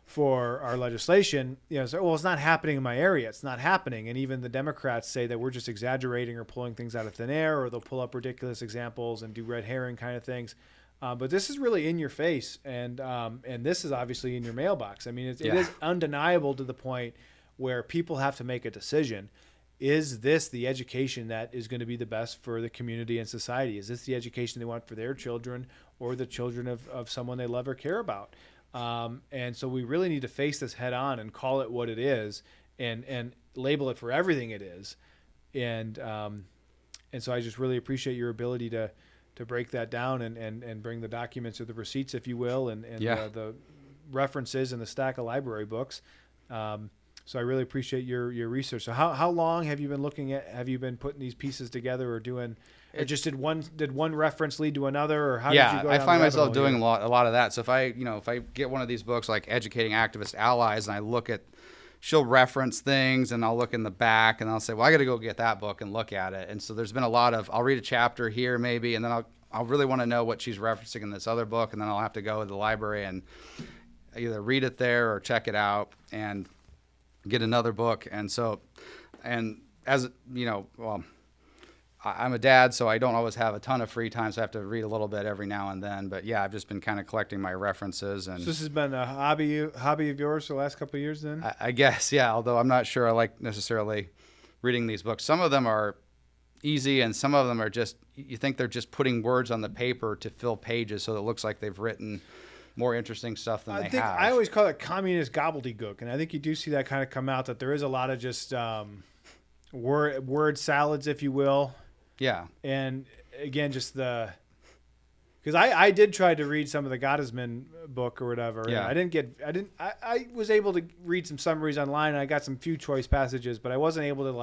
for our legislation, so, well, it's not happening in my area. It's not happening. And even the Democrats say that we're just exaggerating or pulling things out of thin air, or they'll pull up ridiculous examples and do red herring kind of things. But this is really in your face. And this is obviously in your mailbox. It is undeniable to the point where people have to make a decision. is this the education that is going to be the best for the community and society? Is this the education they want for their children or the children of someone they love or care about? And so we really need to face this head on and call it what it is, and label it for everything it is. And so I just really appreciate your ability to break that down and bring the documents or the receipts, if you will, and the references and the stack of library books. So I really appreciate your research. So how long have you been looking at? Have you been putting these pieces together, or doing? Or just did one reference lead to another, or how did you go down I find myself doing here? a lot of that. So if I get one of these books like Educating Activist Allies, and I look at, she'll reference things, and I'll look in the back, and I'll say, well, I got to go get that book and look at it. And so there's been a lot of, I'll read a chapter here maybe, and then I'll really want to know what she's referencing in this other book, and then I'll have to go to the library and either read it there or check it out and get another book. And so, and as you know, well, I'm a dad, so I don't always have a ton of free time, so I have to read a little bit every now and then. But yeah, I've just been kind of collecting my references. And So this has been a hobby of yours for the last couple of years then? I guess, yeah, although I'm not sure I like necessarily reading these books. Some of them are easy, and some of them are just, you think they're just putting words on the paper to fill pages so it looks like they've written more interesting stuff than they have. I always call it communist gobbledygook, and I think you do see that kind of come out, that there is a lot of just word salads, if you will. Yeah. And again, just because I did try to read some of the Gottesman book or whatever. Yeah. And I was able to read some summaries online, and I got some few choice passages, but I wasn't able to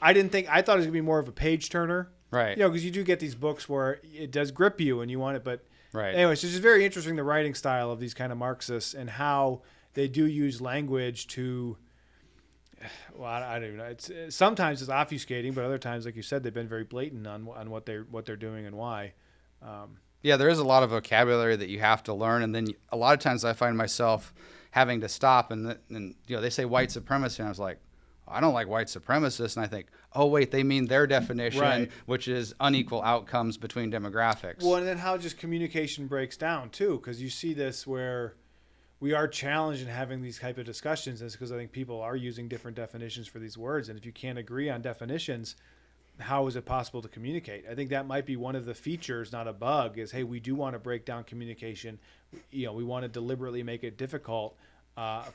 I thought it was going to be more of a page turner. Right. You know, because you do get these books where it does grip you and you want it, but right. Anyway, so it's just very interesting, the writing style of these kind of Marxists and how they do use language to, well, I don't even know. Sometimes it's obfuscating, but other times, like you said, they've been very blatant on what they're doing and why. Yeah, there is a lot of vocabulary that you have to learn, and then a lot of times I find myself having to stop, and they say white supremacy, and I was like, I don't like white supremacists, and I think, oh wait, they mean their definition, Right. which is unequal outcomes between demographics. Well, and then how just communication breaks down too, because you see this where we are challenged in having these type of discussions, and it's because I think people are using different definitions for these words, and if you can't agree on definitions, how is it possible to communicate? I think that might be one of the features, not a bug, is, hey, we do want to break down communication. We want to deliberately make it difficult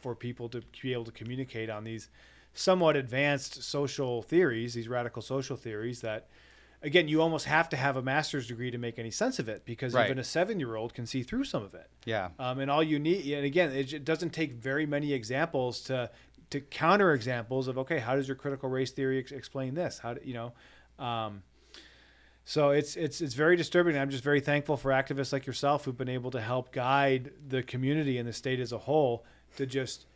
for people to be able to communicate on these somewhat advanced social theories, these radical social theories that, again, you almost have to have a master's degree to make any sense of it, because Right. even a 7-year-old can see through some of it. Yeah. And all you need, and again, it doesn't take very many examples to counter examples of, okay, how does your critical race theory explain this? How do you know? So it's very disturbing. I'm just very thankful for activists like yourself who've been able to help guide the community and the state as a whole to just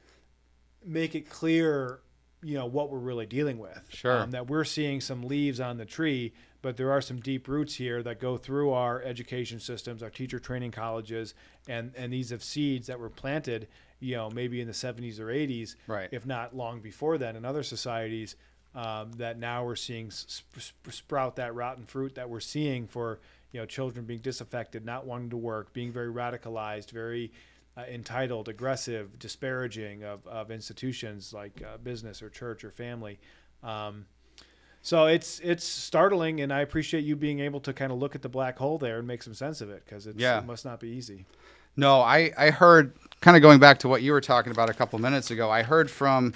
make it clear, what we're really dealing with. Sure. That we're seeing some leaves on the tree, but there are some deep roots here that go through our education systems, our teacher training colleges, and these have seeds that were planted, maybe in the 70s or 80s, Right. if not long before then in other societies, that now we're seeing sprout that rotten fruit that we're seeing for, children being disaffected, not wanting to work, being very radicalized, very entitled, aggressive, disparaging of institutions like business or church or family. So it's startling, and I appreciate you being able to kind of look at the black hole there and make some sense of it, because it must not be easy. No, I heard, kind of going back to what you were talking about a couple minutes ago, I heard from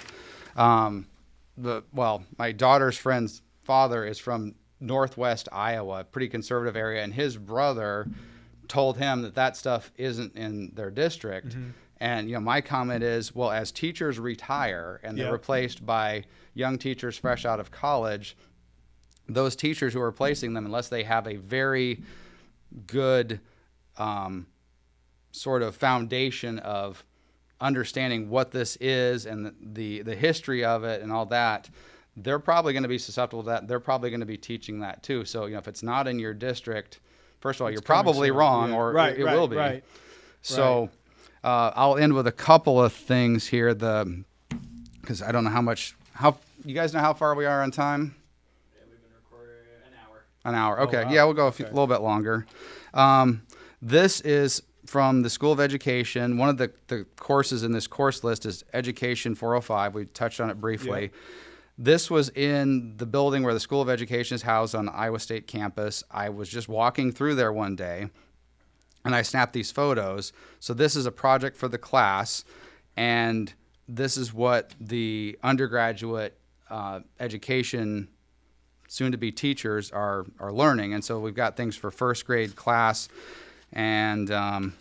my daughter's friend's father is from Northwest Iowa, a pretty conservative area, and his brother told him that stuff isn't in their district. Mm-hmm. And, my comment is, well, as teachers retire and they're replaced by young teachers fresh out of college, those teachers who are replacing them, unless they have a very good sort of foundation of understanding what this is and the history of it and all that, they're probably going to be susceptible to that. They're probably going to be teaching that too. So, if it's not in your district, first of all, you're probably wrong, or it will be. Right. So I'll end with a couple of things here. Because I don't know how you guys know how far we are on time? Yeah, we've been recording an hour. An hour. Okay. Oh, wow. Yeah, we'll go a little bit longer. This is from the School of Education. One of the courses in this course list is Education 405. We touched on it briefly. This was in the building where the School of Education is housed on the Iowa State campus. I was just walking through there one day, and I snapped these photos. So this is a project for the class, and this is what the undergraduate education, soon-to-be teachers, are learning. And so we've got things for first grade class, and trying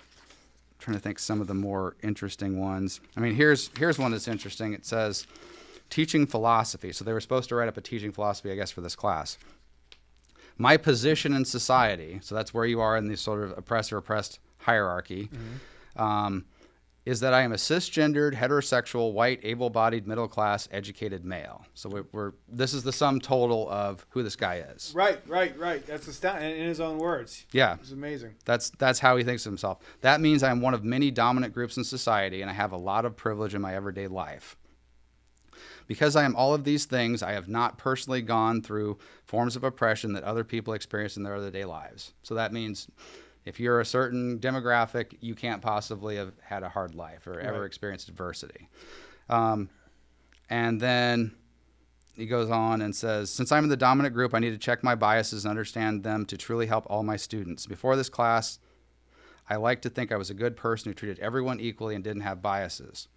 to think some of the more interesting ones. I mean, here's one that's interesting. It says, teaching philosophy. So they were supposed to write up a teaching philosophy, I guess, for this class. My position in society, so that's where you are in this sort of oppressor-oppressed hierarchy, is that I am a cisgendered, heterosexual, white, able-bodied, middle-class, educated male. So this is the sum total of who this guy is. Right. That's astounding in his own words. Yeah. It's amazing. That's how he thinks of himself. That means I'm one of many dominant groups in society, and I have a lot of privilege in my everyday life. Because I am all of these things, I have not personally gone through forms of oppression that other people experience in their everyday lives. So that means if you're a certain demographic, you can't possibly have had a hard life or ever experienced adversity. And then he goes on and says, since I'm in the dominant group, I need to check my biases and understand them to truly help all my students. Before this class, I like to think I was a good person who treated everyone equally and didn't have biases.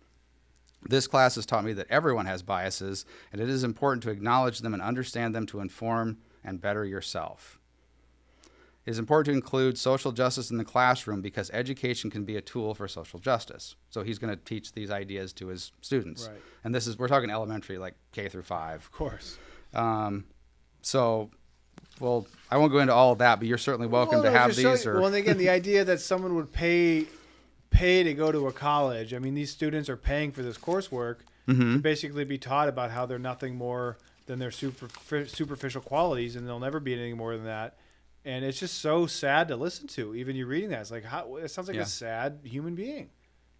This class has taught me that everyone has biases, and it is important to acknowledge them and understand them to inform and better yourself. It is important to include social justice in the classroom because education can be a tool for social justice. So he's going to teach these ideas to his students. Right. And we're talking elementary, like K through 5. Of course. Well, I won't go into all of that, but you're certainly welcome to have these. Well, and again, the idea that someone would pay to go to a college. I mean, these students are paying for this coursework to basically be taught about how they're nothing more than their superficial qualities, and they'll never be anything more than that. And it's just so sad to listen to. Even you reading that, it's like, it sounds like a sad human being.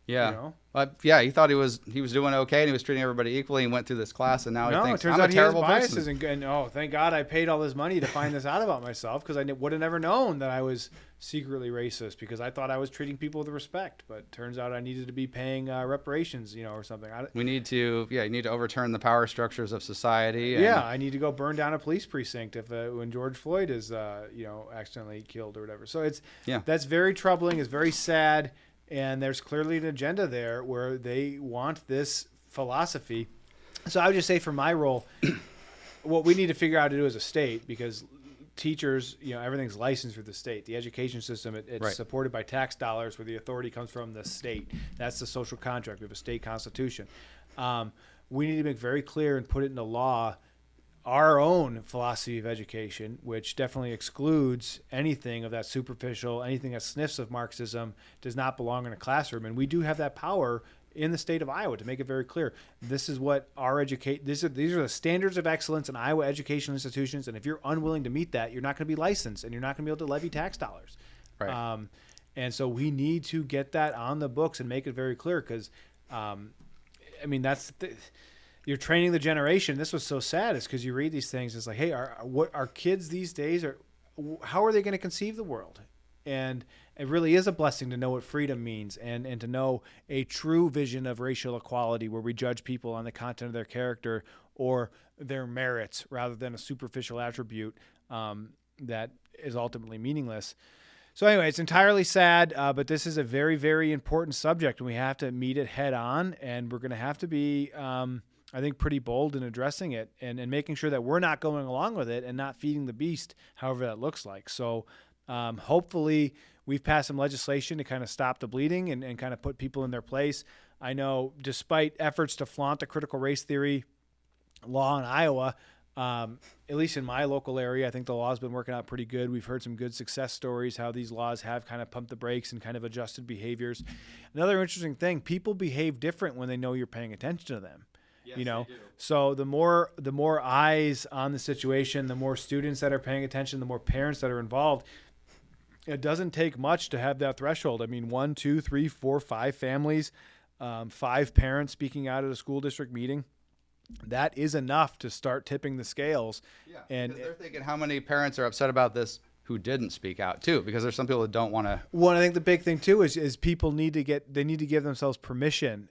Yeah. You know? He thought he was doing okay, and he was treating everybody equally. He went through this class, and now he thinks, it turns I'm out a terrible he has person. biases, and thank God I paid all this money to find this out about myself, because I would have never known that I was secretly racist, because I thought I was treating people with respect, but it turns out I needed to be paying reparations, or something. You need to overturn the power structures of society. I need to go burn down a police precinct when George Floyd is accidentally killed or whatever. So that's very troubling. It's very sad. And there's clearly an agenda there where they want this philosophy. So I would just say, for my role, what we need to figure out to do as a state, because teachers, everything's licensed through the state. The education system, it's supported by tax dollars, where the authority comes from the state. That's the social contract. We have a state constitution. We need to make very clear and put it into law our own philosophy of education, which definitely excludes anything of that superficial, anything that sniffs of Marxism does not belong in a classroom. And we do have that power in the state of Iowa to make it very clear. This is what our these are the standards of excellence in Iowa educational institutions. And if you're unwilling to meet that, you're not going to be licensed, and you're not going to be able to levy tax dollars. Right. And so we need to get that on the books and make it very clear, because, you're training the generation. This was so sad, is because you read these things. It's like, hey, our kids these days how are they going to conceive the world? And it really is a blessing to know what freedom means, and to know a true vision of racial equality, where we judge people on the content of their character or their merits rather than a superficial attribute that is ultimately meaningless. So anyway, it's entirely sad, but this is a very, very important subject, and we have to meet it head on, and we're going to have to be I think pretty bold in addressing it, and making sure that we're not going along with it and not feeding the beast, however that looks like. So hopefully we've passed some legislation to kind of stop the bleeding and kind of put people in their place. I know, despite efforts to flaunt the critical race theory law in Iowa, at least in my local area, I think the law's been working out pretty good. We've heard some good success stories, how these laws have kind of pumped the brakes and kind of adjusted behaviors. Another interesting thing, people behave different when they know you're paying attention to them. Yes, they do. So the more eyes on the situation, the more students that are paying attention, the more parents that are involved. It doesn't take much to have that threshold. I mean, 1, 2, 3, 4, 5 families, 5 parents speaking out at a school district meeting. That is enough to start tipping the scales. Yeah, and because they're thinking, how many parents are upset about this who didn't speak out too, because there's some people that don't want to. Well, I think the big thing too is people need to give themselves permission.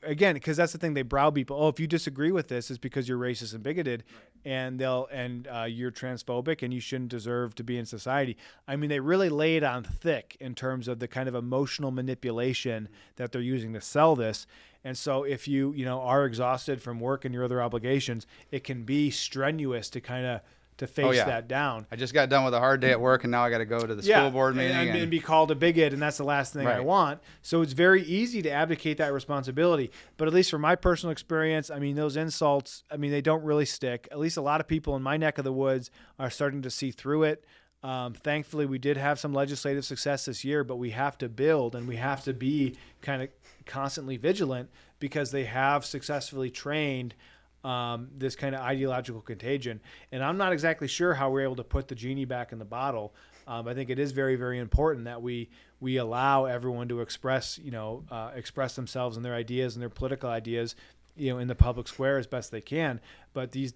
Again, because that's the thing, they browbeat people. Oh, if you disagree with this, it's because you're racist and bigoted, and you're transphobic, and you shouldn't deserve to be in society. I mean, they really lay it on thick in terms of the kind of emotional manipulation that they're using to sell this. And so if you are exhausted from work and your other obligations, it can be strenuous to kind of face that down. I just got done with a hard day at work, and now I got to go to the school board meeting and be called a bigot, and that's the last thing I want. So it's very easy to abdicate that responsibility. But at least from my personal experience, I mean, those insults, I mean, they don't really stick. At least a lot of people in my neck of the woods are starting to see through it. Thankfully, we did have some legislative success this year, but we have to build, and we have to be kind of constantly vigilant, because they have successfully trained this kind of ideological contagion. And I'm not exactly sure how we're able to put the genie back in the bottle. I think it is very, very important that we allow everyone to express themselves and their ideas and their political ideas, in the public square as best they can. But these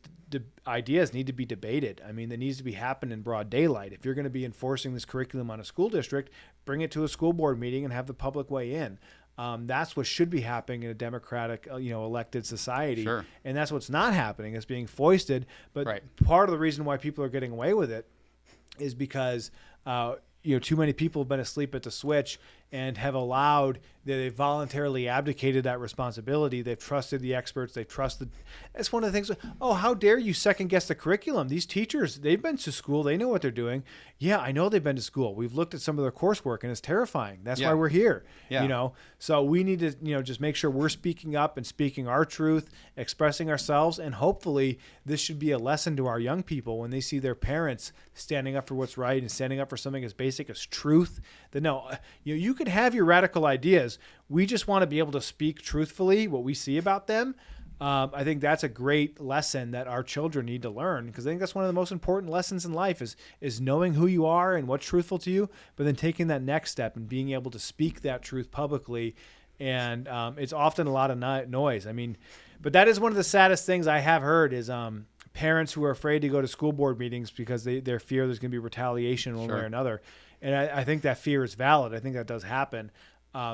ideas need to be debated. I mean, it needs to be happening in broad daylight. If you're going to be enforcing this curriculum on a school district, bring it to a school board meeting and have the public weigh in. That's what should be happening in a democratic, elected society. Sure. And that's what's not happening. It's being foisted. But part of the reason why people are getting away with it is because, too many people have been asleep at the switch and have allowed, they've voluntarily abdicated that responsibility. They've trusted the experts. They've trusted. That's one of the things. Oh, how dare you second guess the curriculum? These teachers, they've been to school. They know what they're doing. Yeah, I know they've been to school. We've looked at some of their coursework, and it's terrifying. That's why we're here. Yeah. So we need to, just make sure we're speaking up and speaking our truth, expressing ourselves. And hopefully this should be a lesson to our young people when they see their parents standing up for what's right and standing up for something as basic as truth. That no, you could have your radical ideas. We just want to be able to speak truthfully what we see about them. I think that's a great lesson that our children need to learn, because I think that's one of the most important lessons in life is knowing who you are and what's truthful to you, but then taking that next step and being able to speak that truth publicly. And it's often a lot of noise. I mean, but that is one of the saddest things I have heard is parents who are afraid to go to school board meetings because they fear there's going to be retaliation one way or another. And I think that fear is valid. I think that does happen.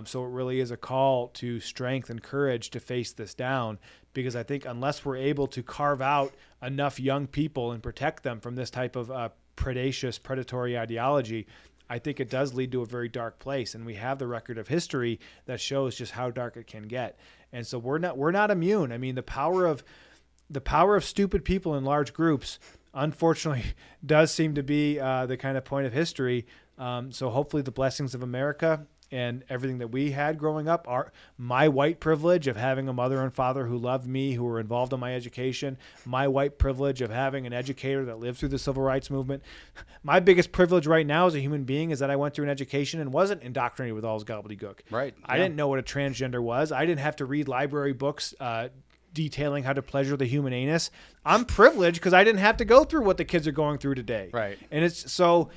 So it really is a call to strength and courage to face this down, because I think unless we're able to carve out enough young people and protect them from this type of predatory ideology, I think it does lead to a very dark place. And we have the record of history that shows just how dark it can get. And so we're not immune. I mean, the power of stupid people in large groups, unfortunately, does seem to be the kind of point of history. So hopefully the blessings of America and everything that we had growing up, my white privilege of having a mother and father who loved me, who were involved in my education, my white privilege of having an educator that lived through the civil rights movement. My biggest privilege right now as a human being is that I went through an education and wasn't indoctrinated with all this gobbledygook. Right. I didn't know what a transgender was. I didn't have to read library books detailing how to pleasure the human anus. I'm privileged because I didn't have to go through what the kids are going through today. Right. And it's so...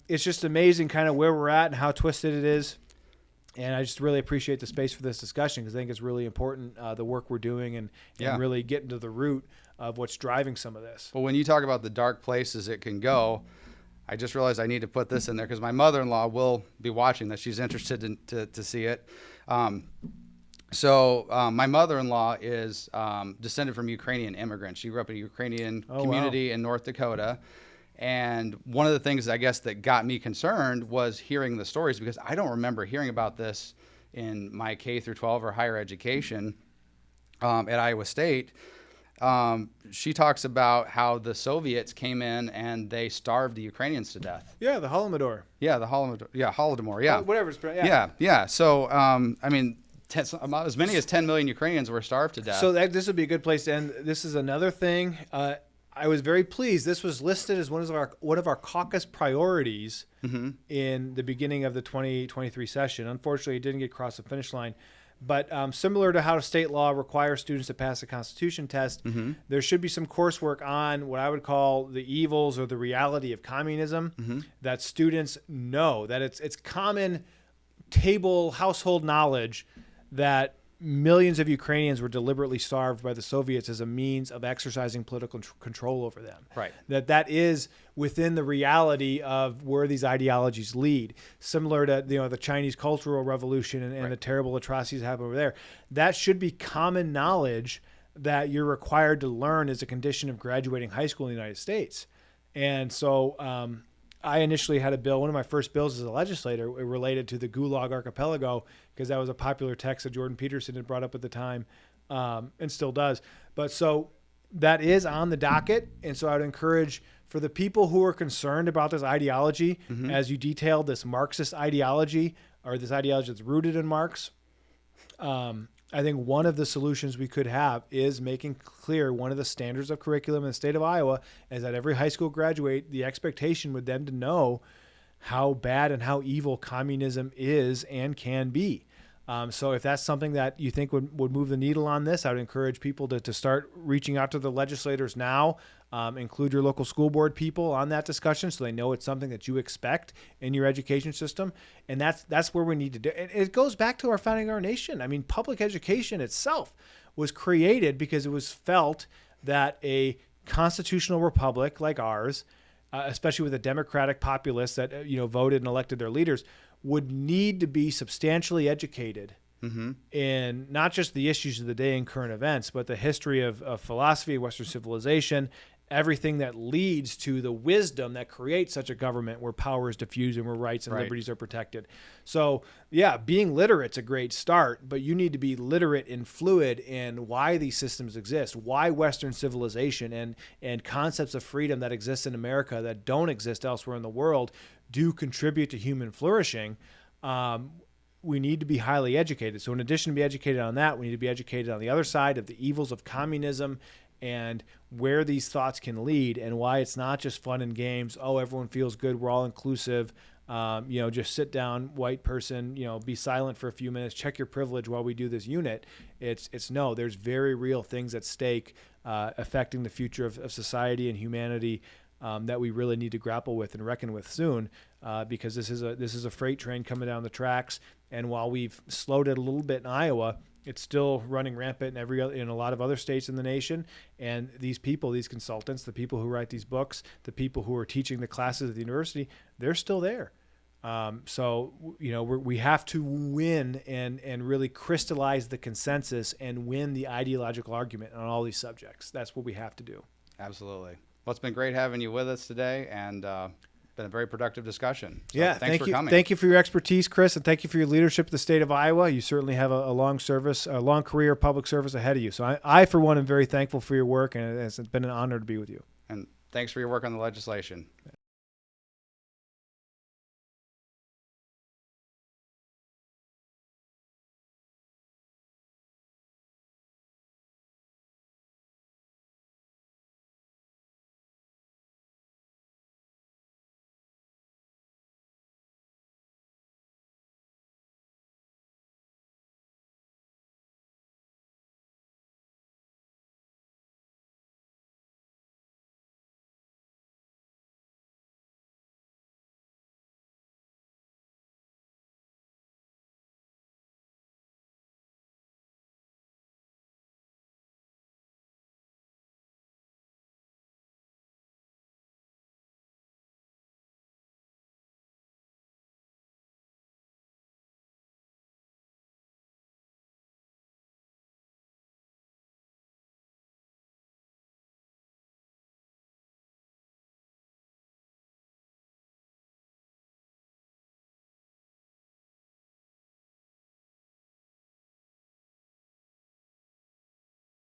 it's just amazing kind of where we're at and how twisted it is. And I just really appreciate the space for this discussion, because I think it's really important, the work we're doing and really getting to the root of what's driving some of this. Well, when you talk about the dark places it can go, I just realized I need to put this in there because my mother-in-law will be watching this. She's interested to see it. So my mother-in-law is descended from Ukrainian immigrants. She grew up in a Ukrainian community in North Dakota. And one of the things, I guess, that got me concerned was hearing the stories, because I don't remember hearing about this in my K through 12 or higher education at Iowa State. She talks about how the Soviets came in and they starved the Ukrainians to death. Yeah, the Holodomor. Yeah, the Holodomor. Yeah, Holodomor. Yeah, whatever. Yeah. So, I mean, as many as 10 million Ukrainians were starved to death. So this would be a good place to end. This is another thing. I was very pleased. This was listed as one of our caucus priorities in the beginning of the 2023 session. Unfortunately, it didn't get across the finish line. But similar to how state law requires students to pass the Constitution test, there should be some coursework on what I would call the evils or the reality of communism, that students know, that it's common household knowledge that millions of Ukrainians were deliberately starved by the Soviets as a means of exercising political control over them. Right. That is within the reality of where these ideologies lead, similar to the Chinese Cultural Revolution and the terrible atrocities that happen over there. That should be common knowledge that you're required to learn as a condition of graduating high school in the United States. And so I initially had a bill, one of my first bills as a legislator, related to the Gulag Archipelago, because that was a popular text that Jordan Peterson had brought up at the time, and still does. But so that is on the docket. And so I would encourage, for the people who are concerned about this ideology, as you detailed, this Marxist ideology, or this ideology that's rooted in Marx, I think one of the solutions we could have is making clear one of the standards of curriculum in the state of Iowa is that every high school graduate, the expectation would them to know how bad and how evil communism is and can be. So if that's something that you think would move the needle on this, I would encourage people to start reaching out to the legislators now. Include your local school board people on that discussion so they know it's something that you expect in your education system. And that's where we need to do it. It goes back to our founding of our nation. I mean, public education itself was created because it was felt that a constitutional republic like ours, especially with a democratic populace that voted and elected their leaders, would need to be substantially educated in not just the issues of the day and current events, but the history of philosophy, Western civilization, everything that leads to the wisdom that creates such a government where power is diffused and where rights and liberties are protected. So, yeah, being literate's a great start, but you need to be literate and fluid in why these systems exist, why Western civilization and concepts of freedom that exist in America that don't exist elsewhere in the world do contribute to human flourishing. We need to be highly educated. So in addition to be educated on that, we need to be educated on the other side of the evils of communism and where these thoughts can lead and why it's not just fun and games. Oh, everyone feels good. We're all inclusive. Just sit down, white person, be silent for a few minutes, check your privilege while we do this unit. It's no, there's very real things at stake affecting the future of society and humanity that we really need to grapple with and reckon with soon, because this is a freight train coming down the tracks. And while we've slowed it a little bit in Iowa, it's still running rampant in a lot of other states in the nation. And these people, these consultants, the people who write these books, the people who are teaching the classes at the university, they're still there. We have to win and really crystallize the consensus and win the ideological argument on all these subjects. That's what we have to do. Absolutely. Well, it's been great having you with us today, and been a very productive discussion. So yeah, thanks for coming. Thank you for your expertise, Chris, and thank you for your leadership of the state of Iowa. You certainly have a long career of public service ahead of you. So I, for one, am very thankful for your work, and it's been an honor to be with you. And thanks for your work on the legislation.